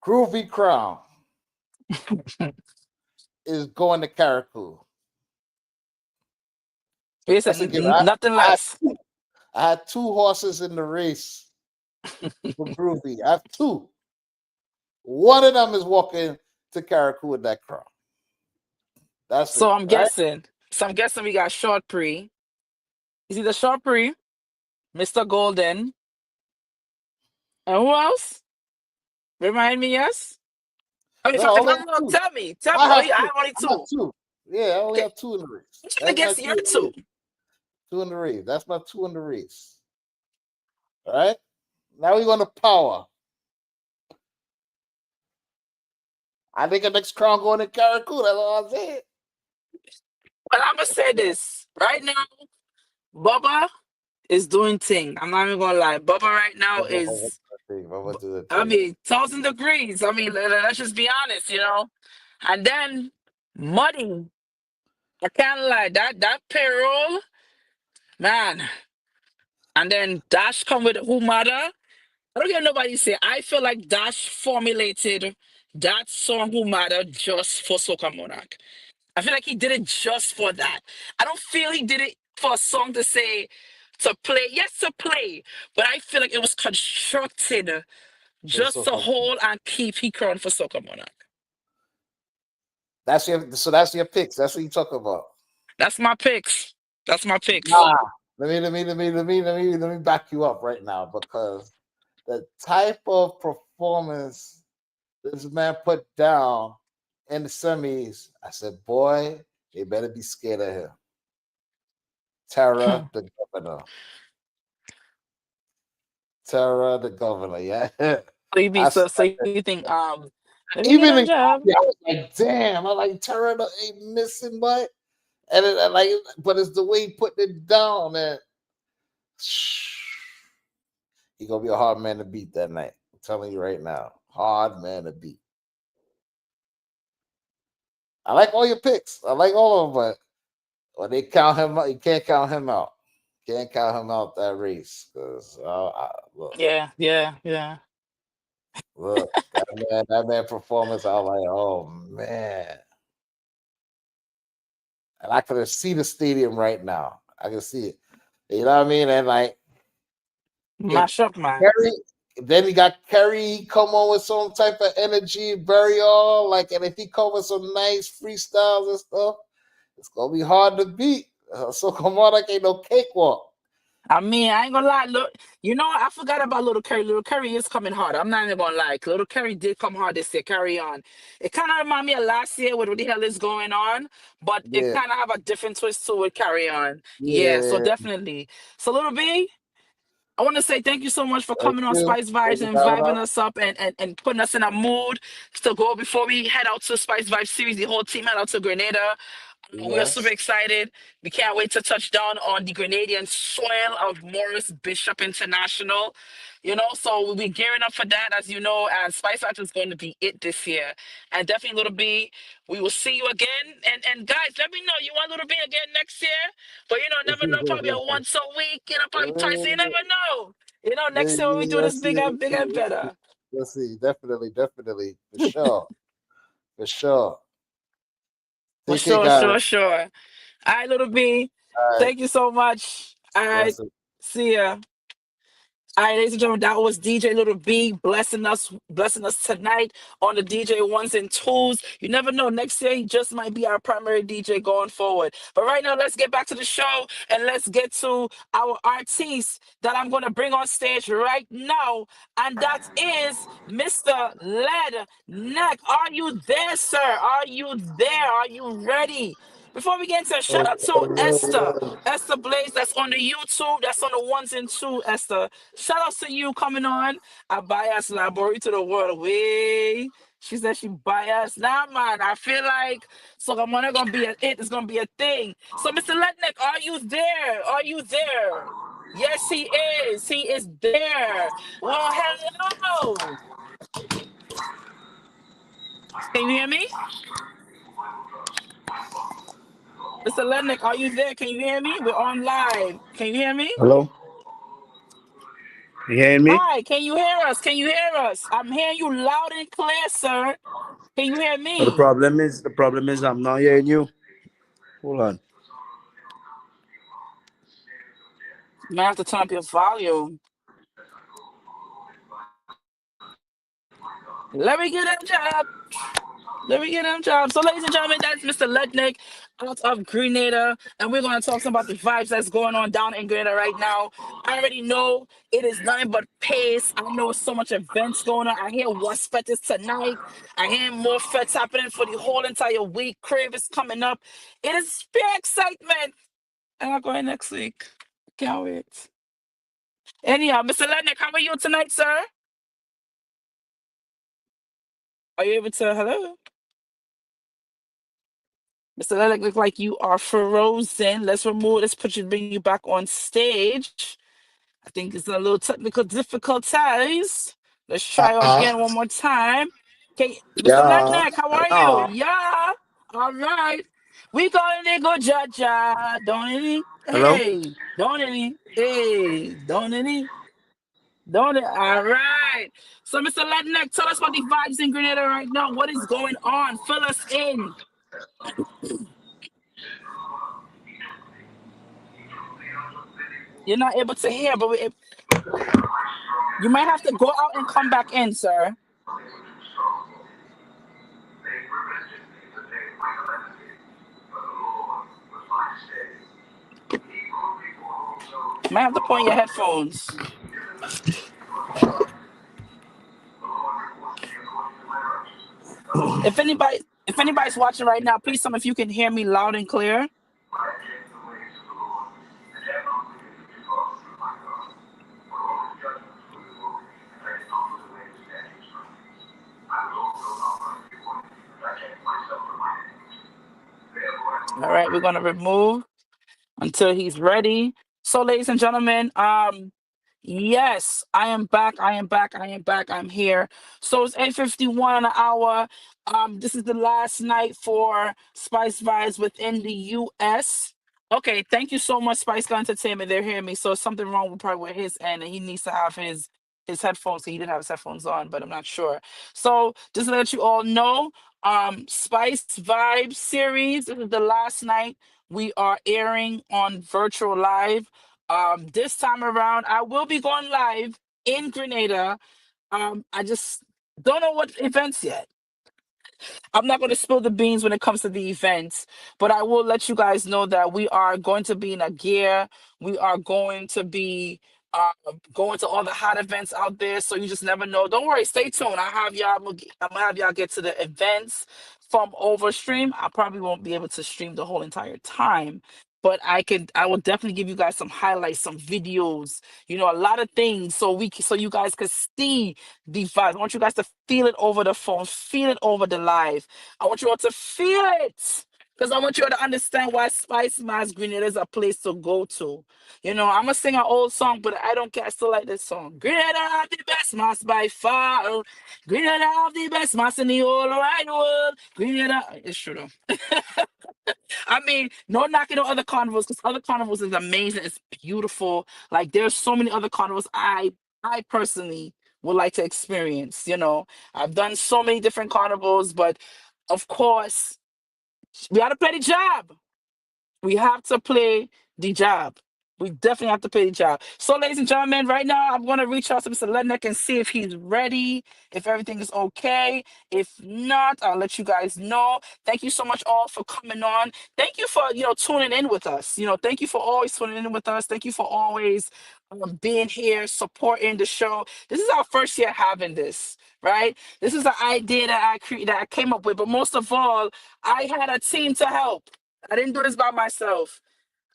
Groovy Crown is going to Caracou. You said That's a given. I, nothing I, had less. two, I had two horses in the race for Groovy. I have two. One of them is walking to Caracou with that crown. That's So it, I'm right? guessing. So I'm guessing we got Short Pre. Is either Short Pre, Mr. Golden, and who else? Remind me, yes? I mean, No, if, I if only I'm have wrong, two. tell me. Tell me. I Oh, have yeah, I two. have only I have two. two. Yeah, I only Okay. have two in the race. I'm trying to That's my guess two your in the two. race. Two in the race. That's my two in the race. All right. Now we're going to power. I think the next crown going to Caracou. That's all I'm saying. But I'm gonna say this right now. Bubba is doing thing. I'm not even gonna lie. Bubba right now is, Mama do the I thing. mean, 1,000 degrees. I mean, let's just be honest, you know. And then Muddy, I can't lie. That payroll, man. And then Dash come with Humada. I don't hear nobody say. I feel like Dash formulated that song Humada just for Soca Monarch. I feel like he did it just for that. I don't feel he did it for a song to say to play. Yes, to play, but I feel like it was constructed For just to Soca. hold and keep he crown for Soca Monarch. That's your picks. That's what you talk about. That's my picks. That's my picks. Nah. Let me back you up right now because the type of performance this man put down in the semis, I said, boy, they better be scared of him. Tara, the governor. Tara, the governor. Yeah. So you mean I so? said So you think let me get even a in job? Colombia, I was like, damn, I like Tara ain't missing much. And I like, but it's the way he put it down, man. He gonna be a hard man to beat that night. I'm telling you right now, hard man to beat. I like all your picks. I like all of them, but when they count him out, you can't count him out. Can't count him out that race because look, Yeah, yeah, yeah. look, that man performance. I was like, oh man, and I could see the stadium right now. I can see it. You know what I mean? And like, if Mash up, man. Kerry, then he got Kerry come on with some type of energy, burial, like, and if he come with some nice freestyles and stuff, it's gonna be hard to beat. So come on, like ain't no cakewalk. I mean, I ain't gonna lie. Look, you know, I forgot about Little Curry. Little Curry is coming hard. I'm not even gonna lie. Little Curry did come hard this year. Carry on. It kind of remind me of last year with what the hell is going on, but it Yeah, kind of have a different twist to it. Carry on. Yeah, so yeah. definitely. So Little B, I want to say thank you so much for Thank coming on you. Spice Thank Vibes you and for having vibing us. us up and putting us in a mood to go before we head out to Spice Vibes series. The whole team head out to Grenada. We are super Yes. excited. We can't wait to touch down on the Grenadian soil of Morris Bishop International. You know, so we'll be gearing up for that, as you know, and Spice Arts is going to be it this year. And definitely Little B, we will see you again. And guys, let me know you want Little B again next year. But you know, never know, probably a once a week, you know, probably twice. You never know. You know, next year when we do this Let's see. bigger, Let's see. bigger, Let's see. better. Let's see. Definitely, for sure, for sure. For Take care, sure, guys. sure, sure. All right, Little B, All right. thank you so much. All right, Bless it. see ya. All right, ladies and gentlemen, that was DJ Little B blessing us tonight on the DJ ones and twos. You never know. Next year, he just might be our primary DJ going forward. But right now, let's get back to the show and let's get to our artiste that I'm going to bring on stage right now. And that is Mr. Led Neck. Are you there, sir? Are you there? Are you ready? Before we get into it, shout out to Esther. Esther Blaze, that's on the YouTube. That's on the ones and two, Esther. Shout out to you coming on. I bias library to the world. Way. She said she biased. Nah, man. I feel like so I'm not gonna be it's gonna be a thing. So, Mr. Letnick, are you there? Are you there? Yes, he is. He is there. Well, hello. Can you hear me? Mr. Letnick, are you there? Can you hear me? We're on live. Can you hear me? Hello? You hearing me? Hi, can you hear us? Can you hear us? I'm hearing you loud and clear, sir. Can you hear But the me? problem is, I'm not hearing you. Hold on. You might have to turn up your volume. Let me get a job. Let me get him job. So, ladies and gentlemen, that's Mr. Letnick out of Grenada. And we're going to talk some about the vibes that's going on down in Grenada right now. I already know it is nothing but pace. I know so much events going on. I hear what's fete is tonight. I hear more fetes happening for the whole entire week. Crave is coming up. It is pure excitement. And I'll go in next week. Can't wait. Anyhow, Mr. Letnick, how are you tonight, sir? Are you able to? Hello? Mr. Lilac, look like you are frozen. Let's bring you back on stage. I think it's a little technical difficulties. Let's try Uh-uh. again one more time. Okay, Mr. Yeah. Letnack, how are you? Hello. Yeah, all right. We going to go jaja, don't any? Hello? Hey, don't any? Hey, don't any? Don't it? All right. So, Mr. Letnack, tell us about the vibes in Grenada right now. What is going on? Fill us in. You're not able to hear, but you might have to go out and come back in, sir. You might have to point your headphones. If anybody's watching right now, please tell me if you can hear me loud and clear. All right, we're gonna remove until he's ready. So, ladies and gentlemen, yes, I am back. I am back. I am back. I'm here. So it's 8:51 an hour. This is the last night for Spice Vibes within the US. Okay, thank you so much, Spice Gun Entertainment. They're hearing me. So something wrong with probably with his end, and he needs to have his headphones. So he did have his headphones on, but I'm not sure. So just to let you all know, Spice Vibes series. This is the last night we are airing on virtual live. This time around, I will be going live in Grenada. I just don't know what events yet. I'm not going to spill the beans when it comes to the events, but I will let you guys know that we are going to be in a gear. We are going to be going to all the hot events out there. So you just never know. Don't worry, stay tuned. I'm gonna have y'all get to the events from overstream. I probably won't be able to stream the whole entire time. But I will definitely give you guys some highlights, some videos, a lot of things, so you guys can see the vibes. I want you guys to feel it over the phone, feel it over the live. I want you all to feel it because I want you all to understand why Spice Mass Grenada is a place to go to. I'm gonna sing an old song, but I don't care. I still like this song. Grenada have the best mass by far. Grenada have the best mass in the whole wide world. Grenada, it's true though. I mean, no knocking on other carnivals because other carnivals is amazing. It's beautiful. Like there's so many other carnivals I personally would like to experience. I've done so many different carnivals, but of course, we got to play the job. We have to play the job. We definitely have to play the job. So, ladies and gentlemen, right now I'm going to reach out to Mr. Lednick and see if he's ready, if everything is okay. If not, I'll let you guys know. Thank you so much all for coming on. Thank you for tuning in with us. Thank you for always tuning in with us. Thank you for always being here, supporting the show. This is our first year having this, right? This is an idea that I came up with, but most of all, I had a team to help. I didn't do this by myself.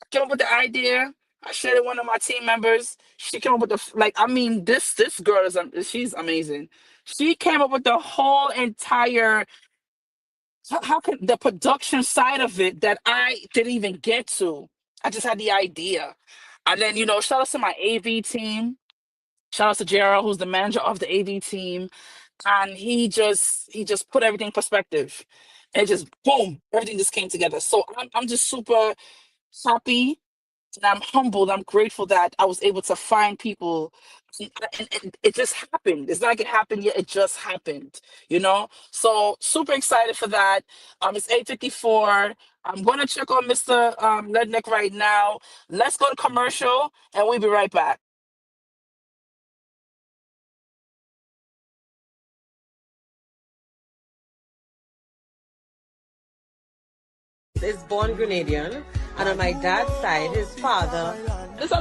I came up with the idea. I shared it with one of my team members. She came up with this girl she's amazing. She came up with the whole entire how can the production side of it that I didn't even get to. I just had the idea. And then, shout out to my AV team. Shout out to Gerald, who's the manager of the AV team. And he just put everything in perspective. And it just boom, everything just came together. So I'm just super happy, and I'm humbled. I'm grateful that I was able to find people, and it just happened. It's not like it happened yet; it just happened. So super excited for that. It's 8:54. I'm going to check on Mr. Lednick right now. Let's go to commercial, and we'll be right back. Is born Grenadian, and on my dad's side, his father. Just a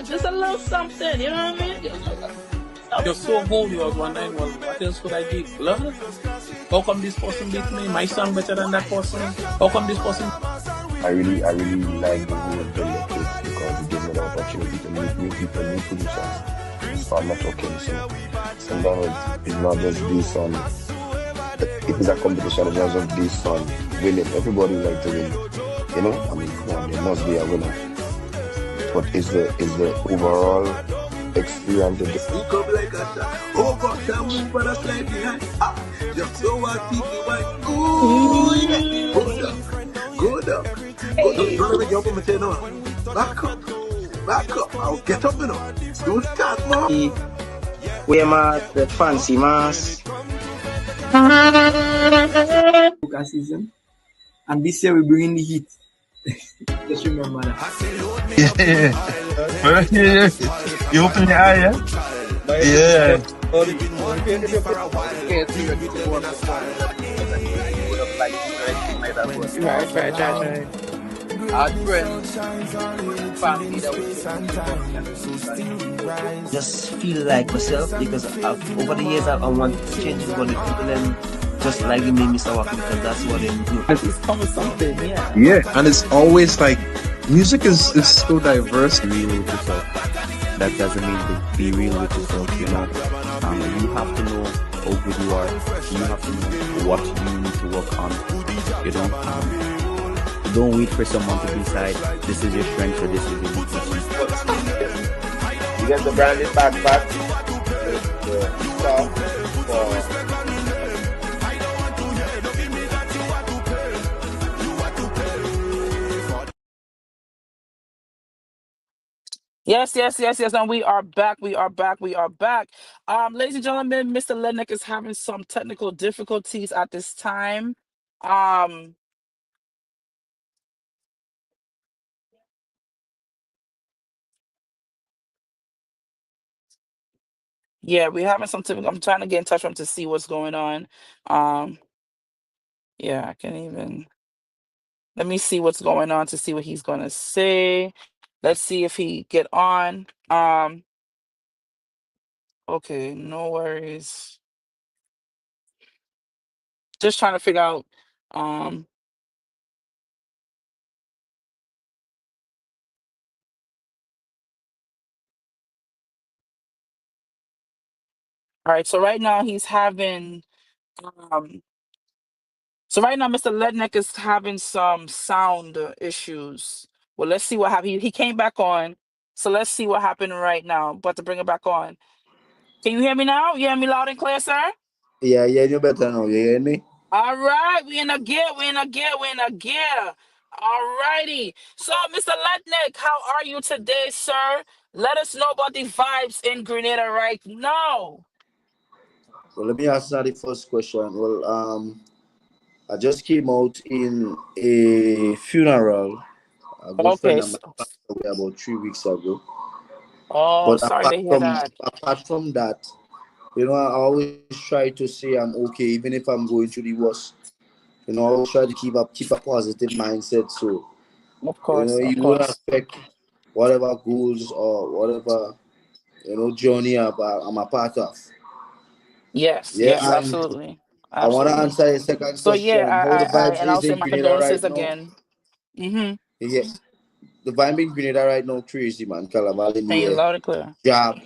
just a little something. You know what I mean? You're so bold, you was wondering, well, what else could I give? Love? How come this person beat me? My song better than that person? How come this person? I really like the whole project because it gives me the opportunity to meet new people, new producers, start networking. So sometimes it's not just based on, it is a competition, it's not just based on winning. Everybody like to win, I mean, come on, there must be a winner. But is the overall experience of You come like a shot. Oh gosh, I move but I slide behind. Just so I keep you like, ooh, yeah. Go down. Don't let me jump on my tail now. Back up. I'll get up, Don't start, man. Wear the fancy mask. Season. And this year we bring in the heat. Just remember that. Yeah. You open your eye, yeah? Right. Our friends, family just feel like myself because over the years I want to change it, but the people then just like me, Mr. Wacky, because that's what they do. It's coming something, yeah. Yeah, and it's always like music is so diverse. Real with yourself. That doesn't mean to be real with yourself, You have to know how good you are. You have to know what you need to work on. Don't wait for someone to decide this is your strength or this is your weakness. You get the branded backpack, the stuff for. Yes, and we are back. Ladies and gentlemen, Mr. Lednick is having some technical difficulties at this time. Yeah, we're having some I'm trying to get in touch with him to see what's going on. Yeah, I can't even. Let me see what's going on to see what he's going to say. Let's see if he get on. Okay, no worries. Just trying to figure out. All right, so right now he's having. So right now, Mr. Lednick is having some sound issues. Well, let's see what happened. He came back on. So let's see what happened right now. About to bring it back on. Can you hear me now? You hear me loud and clear, sir? Yeah, you better now. You hear me? All right, we in a gear. All righty. So, Mr. Lednick, how are you today, sir? Let us know about the vibes in Grenada right now. Well, let me answer the first question. Well, I just came out in a funeral. A good friend Okay. of mine passed away about 3 weeks ago. Oh, But sorry to hear that. apart from that, I always try to say I'm okay, even if I'm going through the worst. I always try to keep a positive mindset. So, Of course. you don't affect whatever goals or whatever, journey I'm a part of. Yes, Yeah, absolutely. I want to Absolutely. answer your second So yeah, question. How the vibes and I'll is say in my Grenada condolences right now? again. Mm-hmm. Yeah, the vibe in Grenada right now crazy, man. Calaval in And the you air. loud and clear. Job,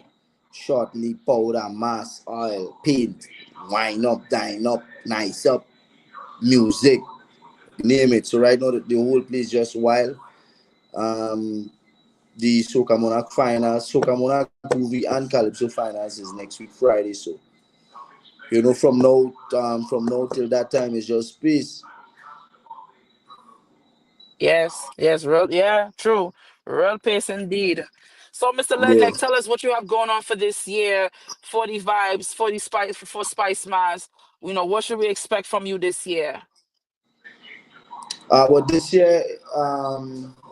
shortly, powder, mass, oil, paint, wine up, dine up, nice up, music, name it. So right now the whole place just wild. Um, the Soca Monarch finals, Soca Monarch Groovy and Calypso finals is next week Friday. So from now till that time is just peace. Yes, yes, real, yeah, true. Real pace indeed. So, Mr. Yeah. Lednick, tell us what you have going on for this year, for the vibes, for the spice, for Spice Mass. What should we expect from you this year? But this year,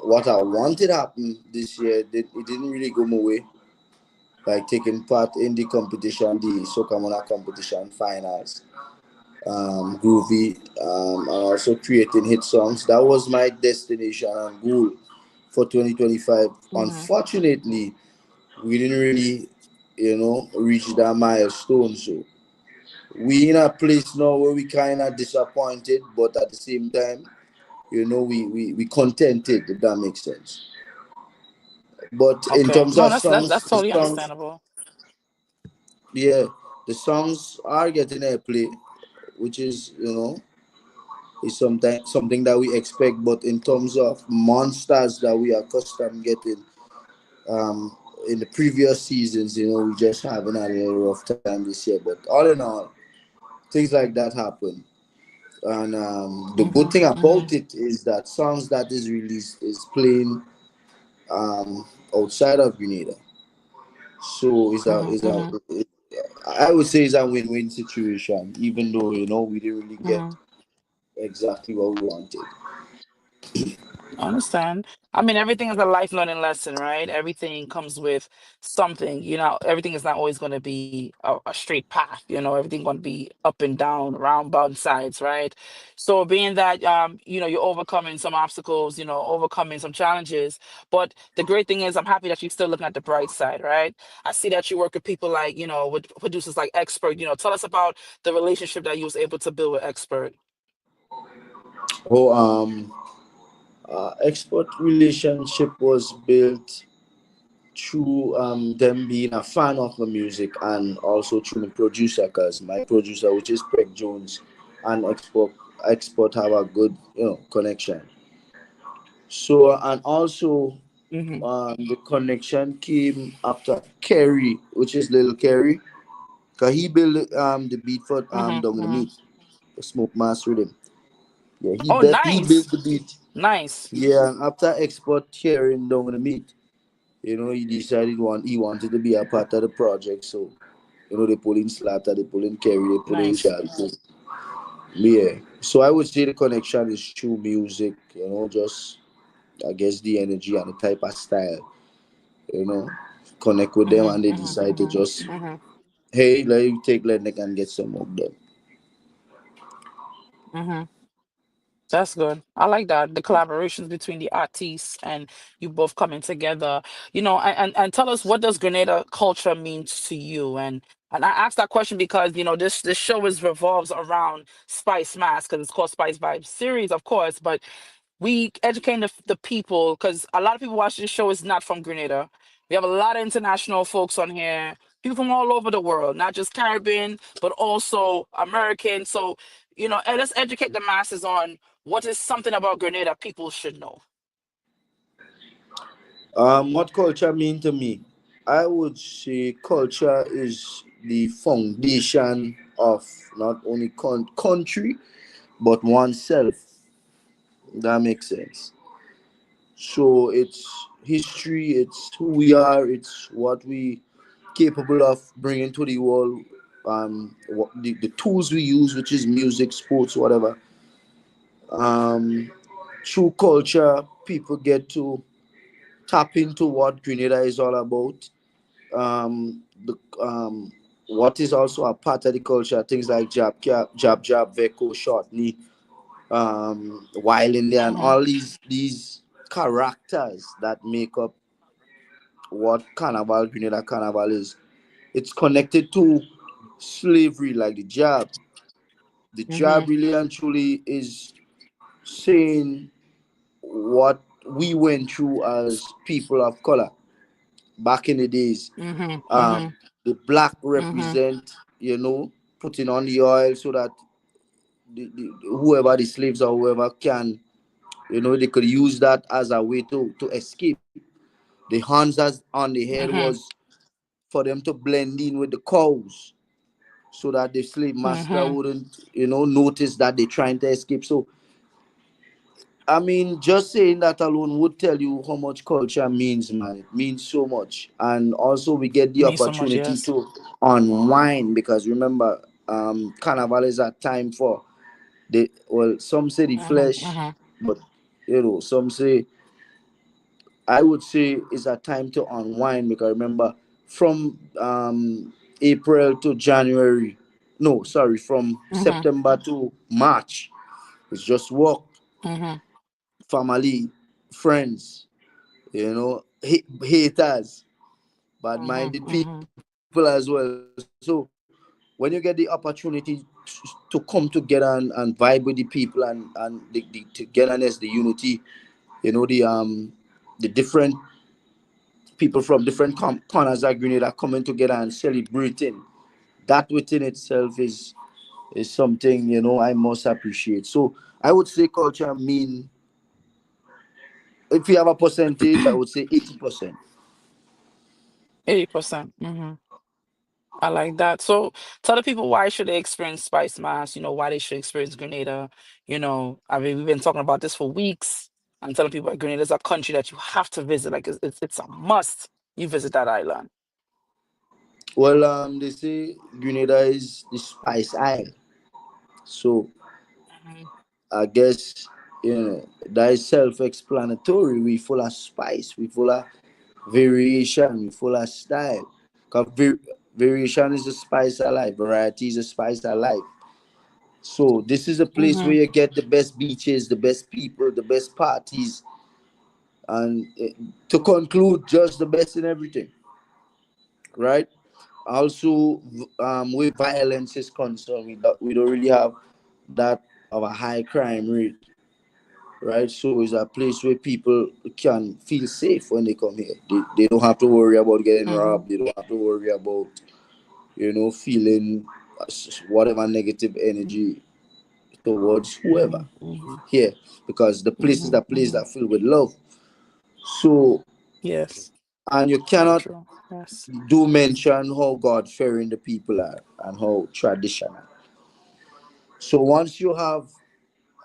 what I wanted happen this year, it didn't really go my way. Like taking part in the competition, the Soca Monarch competition finals, Groovy, and also creating hit songs. That was my destination and goal for 2025. Mm-hmm. Unfortunately, we didn't really, reach that milestone. So we in a place now where we kind of disappointed, but at the same time, we contented, if that makes sense. But in Okay. terms No, of that's songs, the totally songs, understandable. yeah, the songs are getting airplay, which is something that we expect. But in terms of monsters that we are accustomed getting, um, in the previous seasons, we just having a little rough time this year. But all in all, things like that happen. And the good Mm-hmm. thing Mm-hmm. about it is that songs that is released is playing outside of Grenada. So Mm-hmm. Mm-hmm. I would say it's a win-win situation, even though we didn't really get Mm-hmm. exactly what we wanted. I understand. I mean, everything is a life learning lesson, right? Everything comes with something. Everything is not always going to be a straight path. Everything going to be up and down, round sides, right? So, being that you're overcoming some obstacles, overcoming some challenges. But the great thing is, I'm happy that you're still looking at the bright side, right? I see that you work with people like, with producers like Expert. Tell us about the relationship that you was able to build with Expert. Oh, export relationship was built through them being a fan of my music and also through my producer, because my producer, which is Craig Jones, and export have a good connection. So and also Mm-hmm. the connection came after Kerry, which is Little Kerry, cause he built the beat for Mm-hmm. Down in the Mm-hmm. Meat, the Smoke Mass Rhythm. Yeah, Oh, he nice. built the beat. Nice. Yeah, and after export hearing Down in the Meat, he decided he wanted to be a part of the project. So they pull in Slatter, they pull in Kerry, they pull in Nice. Shad. So, yeah, so I would say the connection is through music. Just I guess the energy and the type of style. You know, connect with them, Mhm, and they mhm, decide to mhm, just, mhm, hey, let you take Lednick and get some of them. mhm. That's good. I like that. The collaborations between the artists and you both coming together. And tell us, what does Grenada culture mean to you? And I asked that question because this show is revolves around Spice Mass because it's called Spice Vibes series, of course, but we educate the people because a lot of people watch this show is not from Grenada. We have a lot of international folks on here, people from all over the world, not just Caribbean, but also American. So, and let's educate the masses on what is something about Grenada people should know. What culture mean to me? I would say culture is the foundation of not only country but oneself. That makes sense. So it's history, it's who we are, it's what we capable of bringing to the world. What the tools we use, which is music, sports, whatever. Um, Through culture, people get to tap into what Grenada is all about. The What is also a part of the culture, things like jab, veko, short knee, while in there, and Mm-hmm. all these characters that make up what Grenada Carnival is. It's connected to slavery, like the jab, The Mm-hmm. job really and truly is saying what we went through as people of color back in the days. Mm-hmm. Mm-hmm. Um, the black Mm-hmm. represent, putting on the oil so that whoever the slaves or whoever can, they could use that as a way to escape. The horns as on the head Mm-hmm. was for them to blend in with the cows so that the slave master Mm-hmm. wouldn't, notice that they're trying to escape. So, I mean, just saying that alone would tell you how much culture means, man. It means so much. And also, we get the Me so much, opportunity yes. to unwind because remember, Carnival is a time for some say the Mm-hmm. flesh, Mm-hmm. but some say, I would say it's a time to unwind because remember, from April to January, no, sorry, from Mm-hmm. September to March, it's just work, Mm-hmm. family, friends, haters, Mm-hmm. bad-minded Mm-hmm. people as well. So when you get the opportunity to come together and vibe with the people and the togetherness, the unity, the different people from different corners of Grenada coming together and celebrating. That within itself is something I must appreciate. So I would say culture mean, if you have a percentage, I would say 80%. 80%. Mm-hmm. I like that. So tell the people why should they experience Spice Mass, why they should experience Grenada. I mean, we've been talking about this for weeks. I'm telling people that Grenada is a country that you have to visit. Like it's a must you visit that island. Well, they say Grenada is the Spice Isle. So Mm-hmm. I guess that is self-explanatory. We full of spice, we full of variation, we full of style. Cause variation is the spice of life. Variety is the spice of life. So this is a place Mm-hmm. where you get the best beaches, the best people, the best parties, and to conclude, just the best in everything, right? Also, with violence is concerned, we don't really have that of a high crime rate, right? So it's a place where people can feel safe when they come here. They don't have to worry about getting Mm-hmm. robbed. They don't have to worry about, feeling whatever negative energy towards whoever Mm-hmm. Mm-hmm. here, because the place is Mm-hmm. a place Mm-hmm. that filled with love. So, Yes. and you Very cannot true. Yes. do mention how God fearing the people are and how traditional. So once you have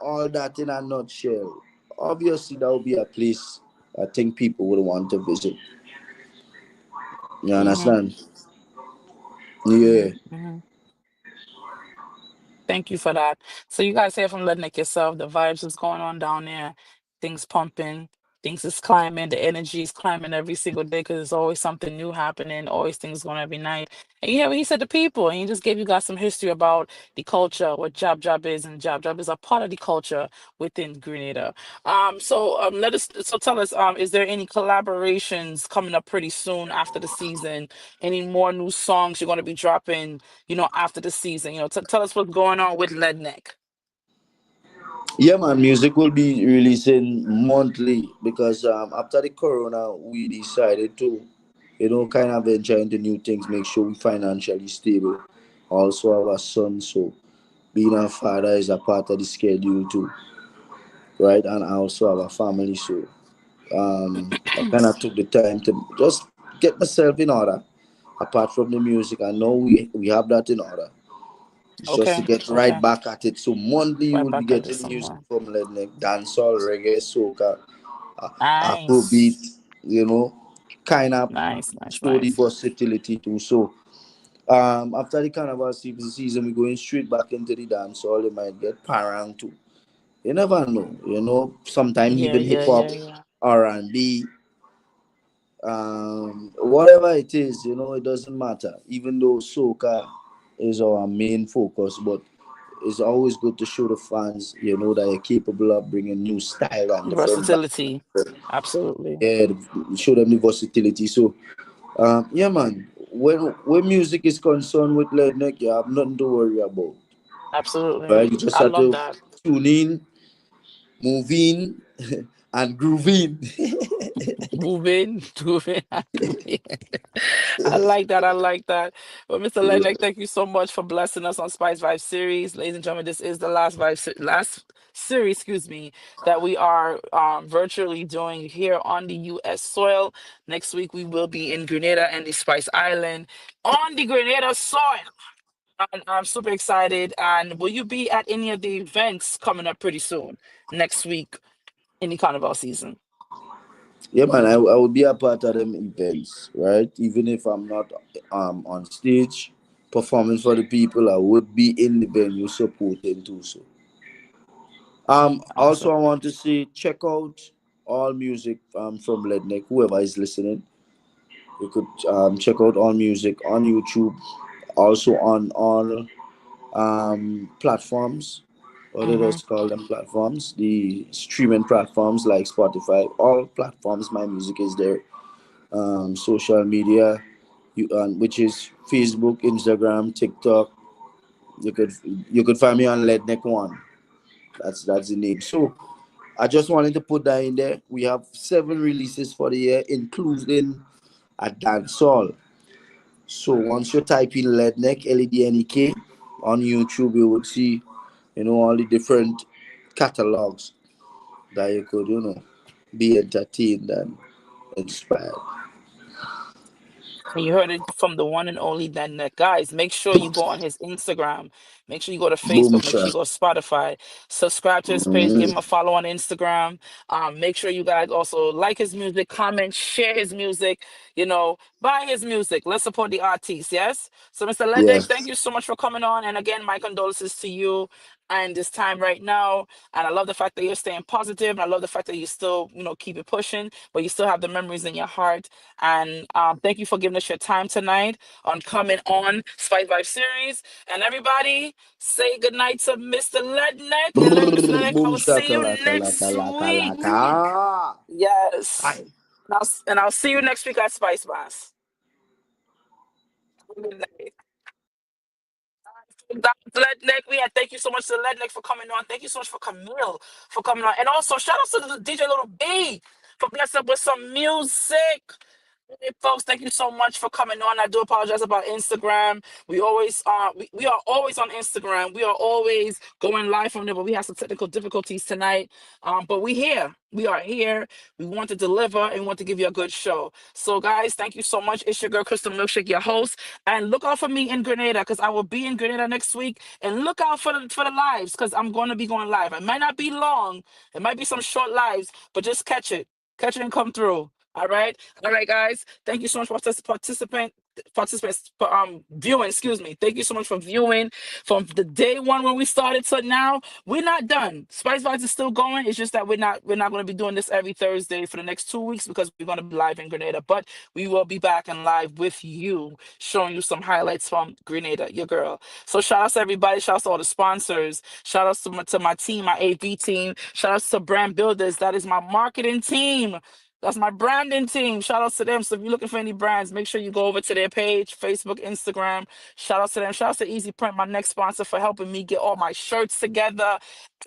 all that in a nutshell, obviously that would be a place I think people would want to visit. You Mm-hmm. understand? Yeah. Mm-hmm. Thank you for that. So you guys hear from Lednick yourself, the vibes is going on down there, things pumping, things is climbing, the energy is climbing every single day because there's always something new happening, always things going every night. And you hear what he said to people, and he just gave you guys some history about the culture, what Job is, and Job is a part of the culture within Grenada. So tell us, is there any collaborations coming up pretty soon after the season? Any more new songs you're gonna be dropping? After the season. Tell us what's going on with Ledneck. Yeah, man, music will be releasing monthly because after the corona, we decided to, kind of venture into new things, make sure we financially stable. Also, have a son, so being a father is a part of the schedule too, right? And I also have a family, so I kind of took the time to just get myself in order. Apart from the music, I know we have that in order. It's just to Okay, get right okay. back at it. So Monday you Right will be back at this getting music somewhere. from Lednick, dancehall, reggae, soca, Afrobeat, Nice. you know, kind of Nice, nice, show the nice. versatility too. So after the carnival season, we're going straight back into the dancehall. You might get parang too. You never know. Sometimes Yeah, even hip yeah, hop, yeah, yeah. R&B, whatever it is, it doesn't matter. Even though soca is our main focus, but it's always good to show the fans, that you're capable of bringing new style and The different versatility. vibes. Absolutely. Yeah, show them the versatility. So, yeah, man. When music is concerned with Ledneck, you have nothing to worry about. Absolutely. right? You just I have love to that. tune in, move in, and groove in. Move in, move in. I like that. I like that. Well, Mr. Lednick, thank you so much for blessing us on Spice Vibe series. Ladies and gentlemen, this is the last series, excuse me, that we are virtually doing here on the U.S. soil. Next week, we will be in Grenada and the Spice Island on the Grenada soil. And I'm super excited. And will you be at any of the events coming up pretty soon next week in the carnival season? Yeah, man, I will be a part of them events, right? Even if I'm not on stage performing for the people, I would be in the venue supporting too. So also Awesome. I want to say check out all music from Ledneck, whoever is listening. You could check out all music on YouTube, also on all platforms. What do Mm-hmm. those call them platforms? The streaming platforms like Spotify, all platforms. My music is there. Social media, which is Facebook, Instagram, TikTok. You could you could find me on Ledneck One. That's the name. So I just wanted to put that in there. We have 7 releases for the year, including a dancehall. So once you type in Ledneck, Lednek, on YouTube, you would see, all the different catalogs that you could, be entertained and inspired. And you heard it from the one and only Net. Guys, make sure you go on his Instagram. Make sure you go to Boom Facebook. Make sure you shot. go to Spotify. Subscribe to his page. Give Mhm. him a follow on Instagram. Make sure you guys also like his music, comment, share his music, buy his music. Let's support the artists, yes? So, Mr. Yeah. Ledek, thank you so much for coming on. And again, my condolences to you and this time right now. And I love the fact that you're staying positive. And I love the fact that you still, keep it pushing, but you still have the memories in your heart. And thank you for giving us your time tonight on coming on Spice Vibe Series. And everybody, say goodnight to Mr. Lednick. And then Mr. Lednick, I Boom will see shaka you laka laka next laka week. laka. Yes. Aye. And I'll see you next week at Spice Boss. Good night. Dr. Lednick, thank you so much to Lednick for coming on. Thank you so much for Camille for coming on. And also, shout out to the DJ Little B for blessing us with some music. Hey folks, thank you so much for coming on. I do apologize about Instagram. We are always on Instagram. We are always going live from there, but we have some technical difficulties tonight. But we are here. We want to deliver and we want to give you a good show. So guys, thank you so much. It's your girl Crystal Milkshake, your host. And look out for me in Grenada because I will be in Grenada next week. And look out for the lives because I'm going to be going live. It might not be long. It might be some short lives, but just catch it. Catch it and come through. All right. All right, guys. Thank you so much for participants for viewing, excuse me. Thank you so much for viewing from the day one when we started to now. We're not done. Spice Vibes is still going. It's just that we're not going to be doing this every Thursday for the next 2 weeks because we're going to be live in Grenada. But we will be back and live with you, showing you some highlights from Grenada, your girl. So shout outs to everybody, shout outs to all the sponsors, shout outs to my team, my AV team, shout outs to brand builders. That is my marketing team. That's my branding team. Shout out to them. So if you're looking for any brands, make sure you go over to their page, Facebook, Instagram. Shout out to them. Shout out to Easy Print, my next sponsor, for helping me get all my shirts together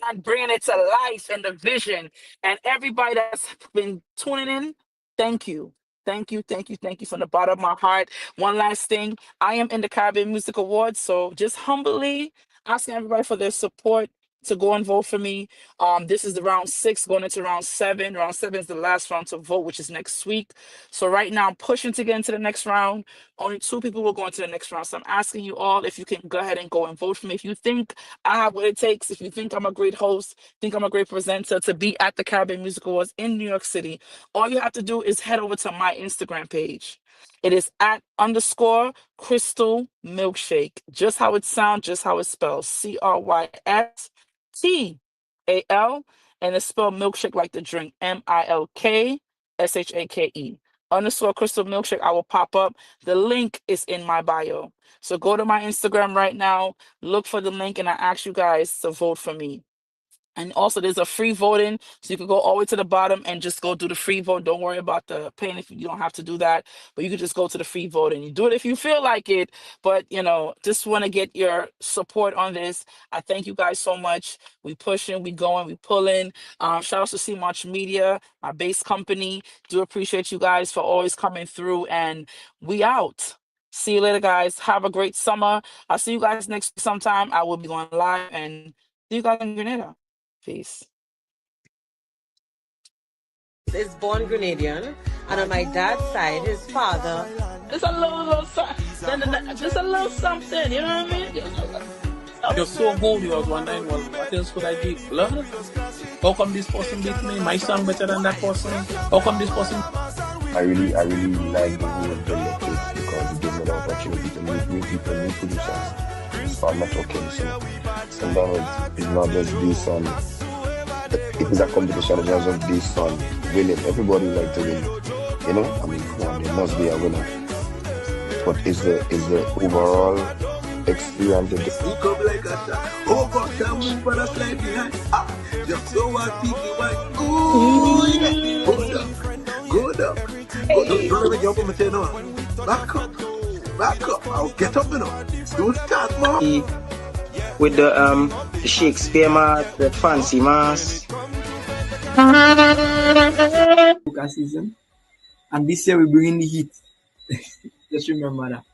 and bringing it to life and the vision. And everybody that's been tuning in, thank you. Thank you, thank you, thank you from the bottom of my heart. One last thing, I am in the Caribbean Music Awards, so just humbly asking everybody for their support to go and vote for me. This is the round 6 going into round 7. Round 7 is the last round to vote, which is next week. So right now I'm pushing to get into the next round. Only 2 people will go into the next round. So I'm asking you all if you can go ahead and go and vote for me. If you think I have what it takes, if you think I'm a great host, think I'm a great presenter to be at the Caribbean Music Awards in New York City, all you have to do is head over to my Instagram page. It is at underscore Crystal Milkshake. Just how it sounds, just how it spells. CRYSTAL, and it's spelled milkshake like the drink. MILKSHAKE. Underscore Crystal Milkshake. I will pop up. The link is in my bio. So go to my Instagram right now, look for the link, and I ask you guys to vote for me. And also, there's a free voting, so you can go all the way to the bottom and just go do the free vote. Don't worry about the paying if you don't have to do that, but you can just go to the free vote and you do it if you feel like it. But just want to get your support on this. I thank you guys so much. We pushing, we going, we pulling. Shout out to C Much Media, my base company. Do appreciate you guys for always coming through, and we out. See you later, guys. Have a great summer. I'll see you guys next week sometime. I will be going live, and see you guys in Grenada. Peace. Is born Grenadian, and on my dad's side, his father. Just a little something, you know what I mean? You're so good. You was wondering, well, what else could I give? Love? How come this person beat me? My song better than that person? How come this person? I really like the whole collective because it gives me the opportunity to meet new people, new producers. So I'm not talking, so sometimes it's not just based on, it is a competition, it's not just based on winning. Everybody like to win, I mean, come on, there must be a winner. But is the overall experience of We come like a shot. Oh, God, can move but I slide behind. Just so I keep you white. Ooh, yeah. Go down. Don't let me jump on my tail, no. Back up. I'll get up, Don't start, man. With the Shakespeare mask, the fancy mask. Season. And this year we bring in the heat. Just remember that.